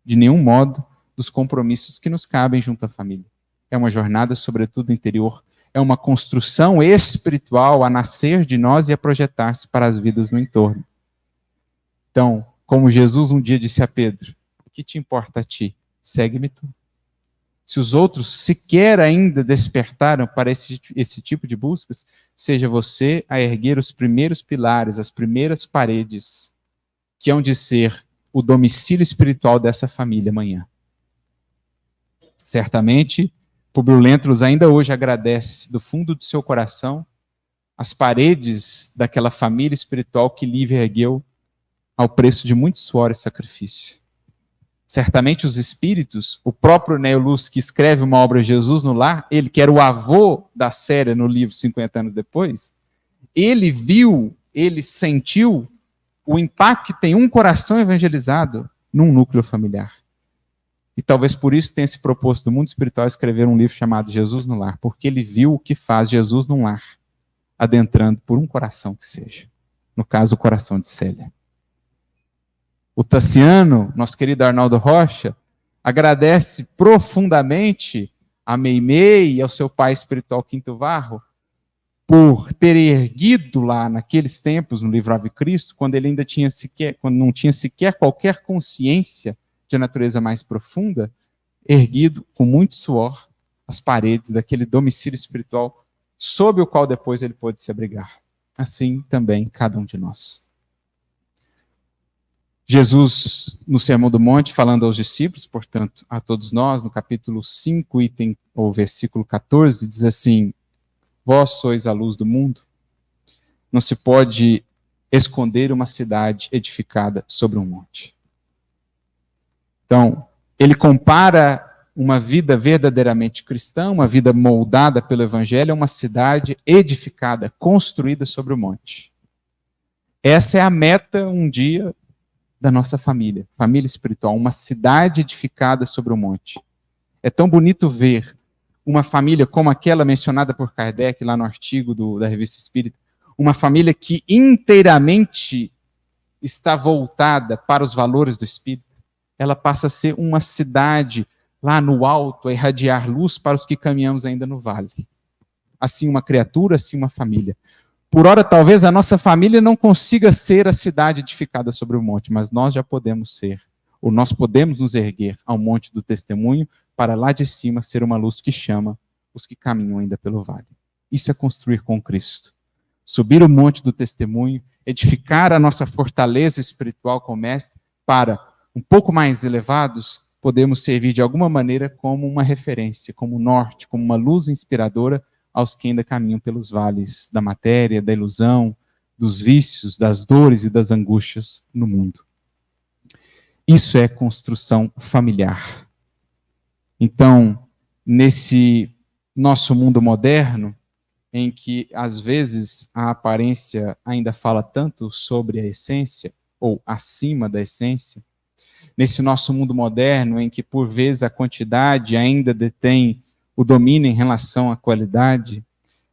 de nenhum modo dos compromissos que nos cabem junto à família. É uma jornada, sobretudo interior, é uma construção espiritual a nascer de nós e a projetar-se para as vidas no entorno. Então, como Jesus um dia disse a Pedro, o que te importa a ti? Segue-me tu. Se os outros sequer ainda despertaram para esse tipo de buscas, seja você a erguer os primeiros pilares, as primeiras paredes, que hão de ser o domicílio espiritual dessa família amanhã. Certamente, Públio Lentulus ainda hoje agradece do fundo do seu coração as paredes daquela família espiritual que Lívia ergueu ao preço de muito suor e sacrifício. Certamente os espíritos, o próprio Neo Luz, que escreve uma obra Jesus no Lar, ele que era o avô da Célia no livro 50 anos depois, ele viu, ele sentiu o impacto que tem um coração evangelizado num núcleo familiar. E talvez por isso tenha se proposto do mundo espiritual escrever um livro chamado Jesus no Lar, porque ele viu o que faz Jesus num lar, adentrando por um coração que seja. No caso, o coração de Célia. O Tassiano, nosso querido Arnaldo Rocha, agradece profundamente a Meimei e ao seu pai espiritual Quinto Varro por ter erguido lá naqueles tempos no livro Ave Cristo, quando ele ainda quando não tinha sequer qualquer consciência de natureza mais profunda, erguido com muito suor as paredes daquele domicílio espiritual sob o qual depois ele pôde se abrigar. Assim também cada um de nós. Jesus, no Sermão do Monte, falando aos discípulos, portanto, a todos nós, no capítulo 5, ou versículo 14, diz assim: vós sois a luz do mundo. Não se pode esconder uma cidade edificada sobre um monte. Então, ele compara uma vida verdadeiramente cristã, uma vida moldada pelo Evangelho, a uma cidade edificada, construída sobre o monte. Essa é a meta, um dia, da nossa família espiritual, uma cidade edificada sobre o monte. É tão bonito ver uma família como aquela mencionada por Kardec lá no artigo da Revista Espírita, uma família que inteiramente está voltada para os valores do Espírito. Ela passa a ser uma cidade lá no alto, a irradiar luz para os que caminhamos ainda no vale. Assim uma criatura, assim uma família. Por ora, talvez a nossa família não consiga ser a cidade edificada sobre o monte, mas nós já podemos ser, ou nós podemos nos erguer ao monte do testemunho, para lá de cima ser uma luz que chama os que caminham ainda pelo vale. Isso é construir com Cristo. Subir o monte do testemunho, edificar a nossa fortaleza espiritual com o Mestre, para, um pouco mais elevados, podemos servir de alguma maneira como uma referência, como norte, como uma luz inspiradora aos que ainda caminham pelos vales da matéria, da ilusão, dos vícios, das dores e das angústias no mundo. Isso é construção familiar. Então, nesse nosso mundo moderno, em que às vezes a aparência ainda fala tanto sobre a essência, ou acima da essência, nesse nosso mundo moderno em que por vezes a quantidade ainda detém o domínio em relação à qualidade,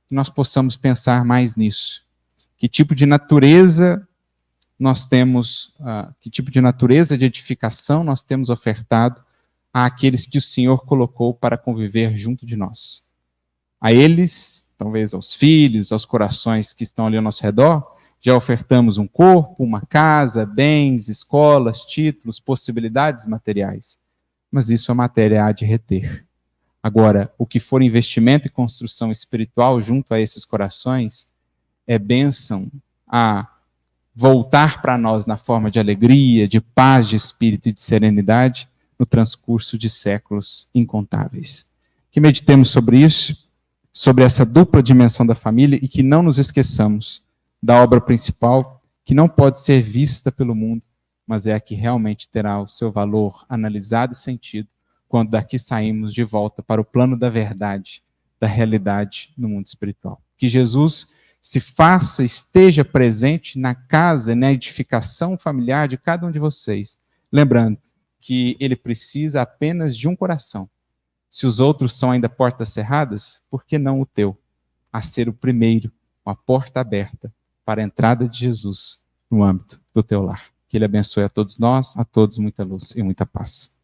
que nós possamos pensar mais nisso. Que tipo de natureza nós temos, que tipo de natureza de edificação nós temos ofertado àqueles que o Senhor colocou para conviver junto de nós. A eles, talvez aos filhos, aos corações que estão ali ao nosso redor, já ofertamos um corpo, uma casa, bens, escolas, títulos, possibilidades materiais. Mas isso a matéria há de reter. Agora, o que for investimento e construção espiritual junto a esses corações é bênção a voltar para nós na forma de alegria, de paz de espírito e de serenidade, no transcurso de séculos incontáveis. Que meditemos sobre isso, sobre essa dupla dimensão da família e que não nos esqueçamos da obra principal, que não pode ser vista pelo mundo, mas é a que realmente terá o seu valor analisado e sentido quando daqui saímos de volta para o plano da verdade, da realidade no mundo espiritual. Que Jesus se faça, esteja presente na casa, na edificação familiar de cada um de vocês. Lembrando que ele precisa apenas de um coração. Se os outros são ainda portas cerradas, por que não o teu? A ser o primeiro, uma porta aberta para a entrada de Jesus no âmbito do teu lar. Que ele abençoe a todos nós, a todos muita luz e muita paz.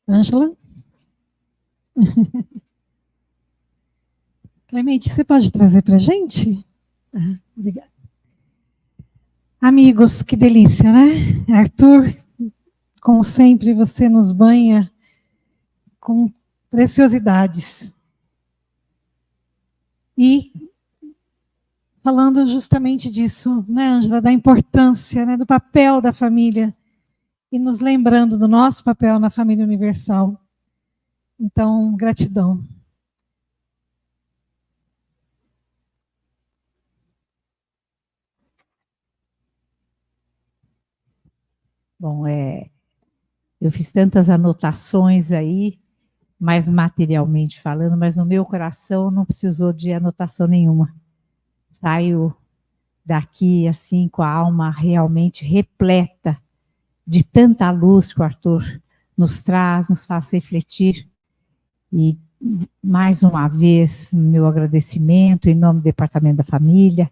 Ângela? Clemente, você pode trazer para a gente? Obrigada. Amigos, que delícia, né? Arthur, como sempre, você nos banha com preciosidades. E falando justamente disso, né, Ângela, da importância, né, do papel da família, e nos lembrando do nosso papel na família universal. Então, gratidão. Bom, eu fiz tantas anotações aí, mais materialmente falando, mas no meu coração não precisou de anotação nenhuma. Saio daqui assim com a alma realmente repleta de tanta luz que o Arthur nos traz, nos faz refletir. E mais uma vez, meu agradecimento em nome do Departamento da Família,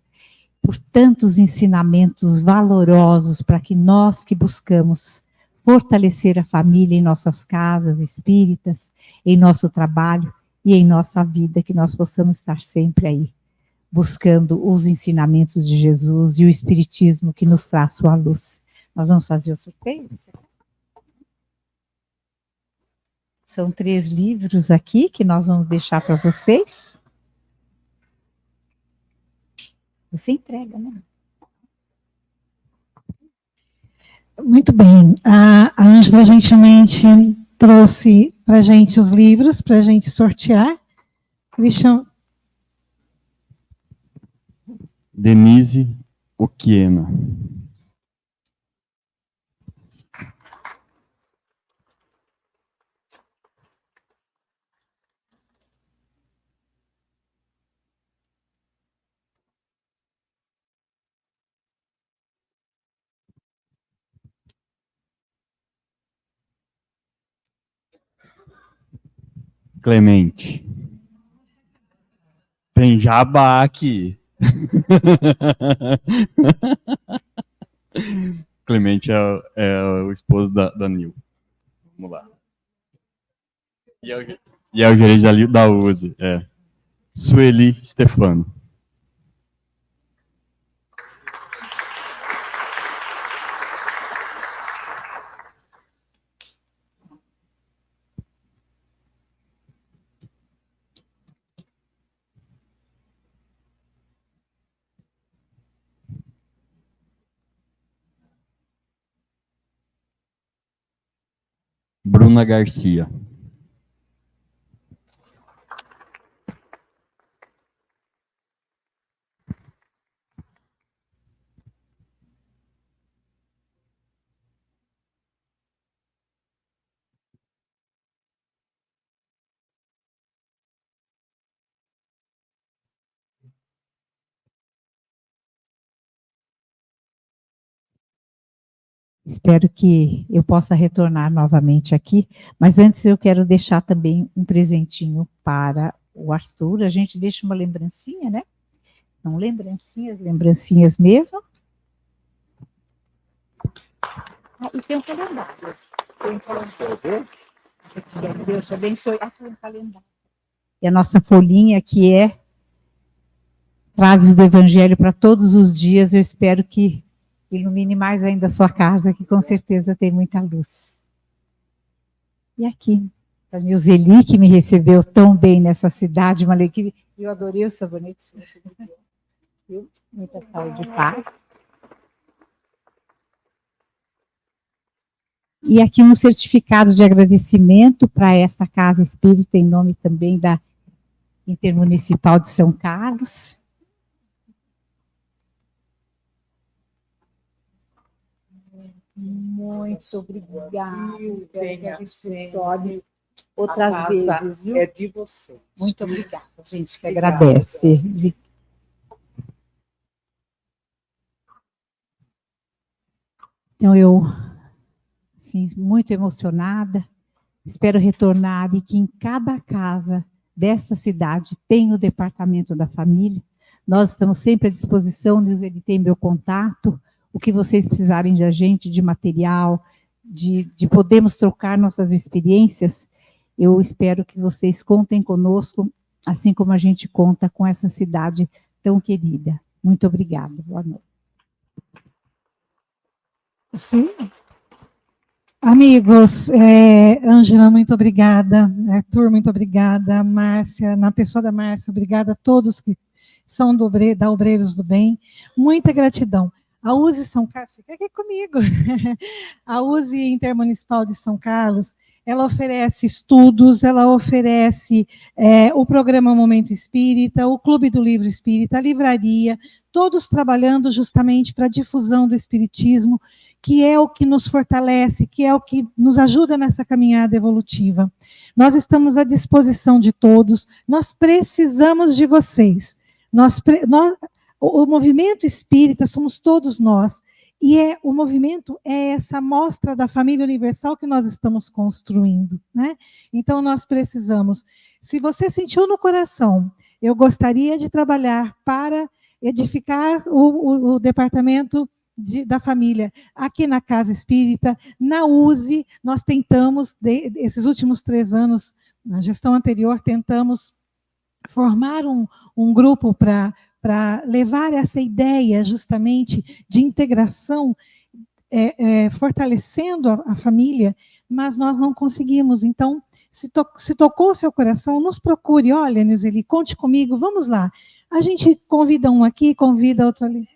por tantos ensinamentos valorosos para que nós que buscamos fortalecer a família em nossas casas espíritas, em nosso trabalho e em nossa vida, que nós possamos estar sempre aí, buscando os ensinamentos de Jesus e o Espiritismo que nos traz sua luz. Nós vamos fazer o sorteio? São 3 livros aqui que nós vamos deixar para vocês. Você entrega, né? Muito bem. A Ângela gentilmente trouxe para a gente os livros, para a gente sortear. Christian. Denise Oquiema. Clemente. Tem jabá aqui. Clemente é o esposo da Nil. Vamos lá. E é o gerente da USE. Sueli Stefano. Bruna Garcia. Espero que eu possa retornar novamente aqui, mas antes eu quero deixar também um presentinho para o Arthur. A gente deixa uma lembrancinha, né? São lembrancinhas mesmo. E tem um calendário. Tem um calendário. Deus abençoe. Um calendário. E a nossa folhinha que é frases do Evangelho para todos os dias. Eu espero que ilumine mais ainda a sua casa, que com certeza tem muita luz. E aqui, a Nilzeli, que me recebeu tão bem nessa cidade, uma alegria. Eu adorei o sabonete. Muita saúde e paz. E aqui um certificado de agradecimento para esta Casa Espírita, em nome também da Intermunicipal de São Carlos. Muito obrigada. Espero que a gente torne outras vezes, viu? É de você. Muito obrigada, gente, que agradece. Então, eu, assim, muito emocionada, espero retornar e que em cada casa dessa cidade tenha o departamento da família. Nós estamos sempre à disposição, ele tem meu contato, o que vocês precisarem de a gente, de material, de podermos trocar nossas experiências. Eu espero que vocês contem conosco, assim como a gente conta com essa cidade tão querida. Muito obrigada. Boa noite. Sim. Amigos, Ângela, muito obrigada. Arthur, muito obrigada. Márcia, na pessoa da Márcia, obrigada a todos que são da Obreiros do Bem. Muita gratidão. A USE São Carlos, fica aqui comigo. A USE Intermunicipal de São Carlos, ela oferece estudos, ela oferece o programa Momento Espírita, o Clube do Livro Espírita, a livraria, todos trabalhando justamente para a difusão do Espiritismo, que é o que nos fortalece, que é o que nos ajuda nessa caminhada evolutiva. Nós estamos à disposição de todos, nós precisamos de vocês. O movimento espírita somos todos nós, e o movimento é essa amostra da família universal que nós estamos construindo, né? Então nós precisamos, se você sentiu no coração, eu gostaria de trabalhar para edificar o departamento da família aqui na Casa Espírita, na USE, nós tentamos, esses últimos 3 anos, na gestão anterior, tentamos formar um grupo para levar essa ideia justamente de integração, fortalecendo a família, mas nós não conseguimos. Então, se tocou o seu coração, nos procure. Olha, Nilzeli, conte comigo, vamos lá. A gente convida um aqui, convida outro ali.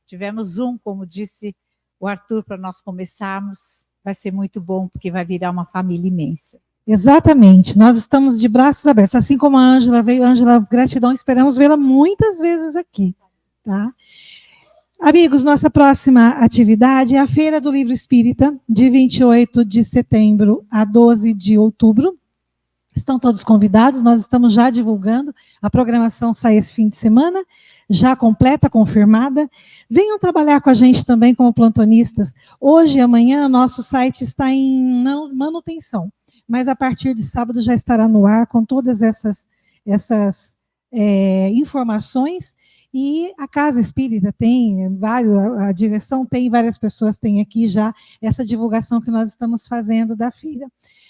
Tivemos como disse o Arthur, para nós começarmos. Vai ser muito bom, porque vai virar uma família imensa. Exatamente, nós estamos de braços abertos, assim como a Ângela veio. Ângela, gratidão, esperamos vê-la muitas vezes aqui, tá? Amigos, nossa próxima atividade é a Feira do Livro Espírita, de 28 de setembro a 12 de outubro. Estão todos convidados, nós estamos já divulgando, a programação sai esse fim de semana, já completa, confirmada. Venham trabalhar com a gente também como plantonistas. Hoje e amanhã, nosso site está em manutenção, mas a partir de sábado já estará no ar com todas essas informações. E a Casa Espírita tem a direção tem, várias pessoas têm aqui já essa divulgação que nós estamos fazendo da feira.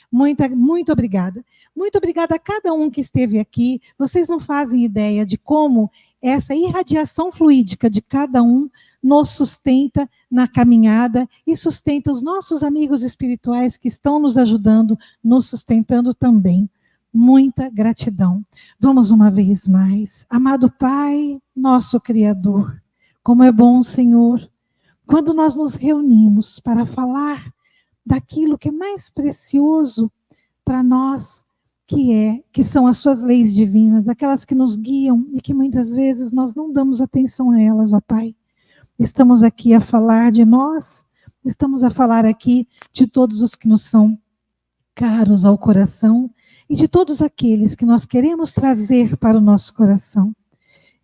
Muito obrigada. Muito obrigada a cada um que esteve aqui. Vocês não fazem ideia de como essa irradiação fluídica de cada um nos sustenta na caminhada e sustenta os nossos amigos espirituais que estão nos ajudando, nos sustentando também. Muita gratidão. Vamos uma vez mais. Amado Pai, nosso Criador, como é bom, Senhor, quando nós nos reunimos para falar daquilo que é mais precioso para nós, que são as suas leis divinas, aquelas que nos guiam e que muitas vezes nós não damos atenção a elas, ó Pai. Estamos aqui a falar de nós, estamos a falar aqui de todos os que nos são caros ao coração e de todos aqueles que nós queremos trazer para o nosso coração.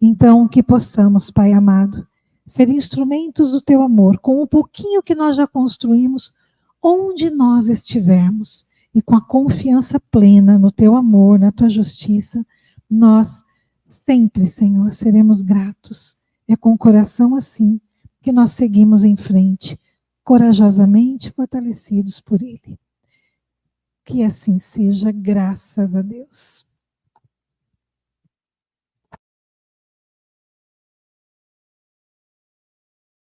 Então, que possamos, Pai amado, ser instrumentos do Teu amor, com o pouquinho que nós já construímos, onde nós estivermos, e com a confiança plena no Teu amor, na Tua justiça, nós sempre, Senhor, seremos gratos. É com o coração assim que nós seguimos em frente, corajosamente fortalecidos por Ele. Que assim seja, graças a Deus.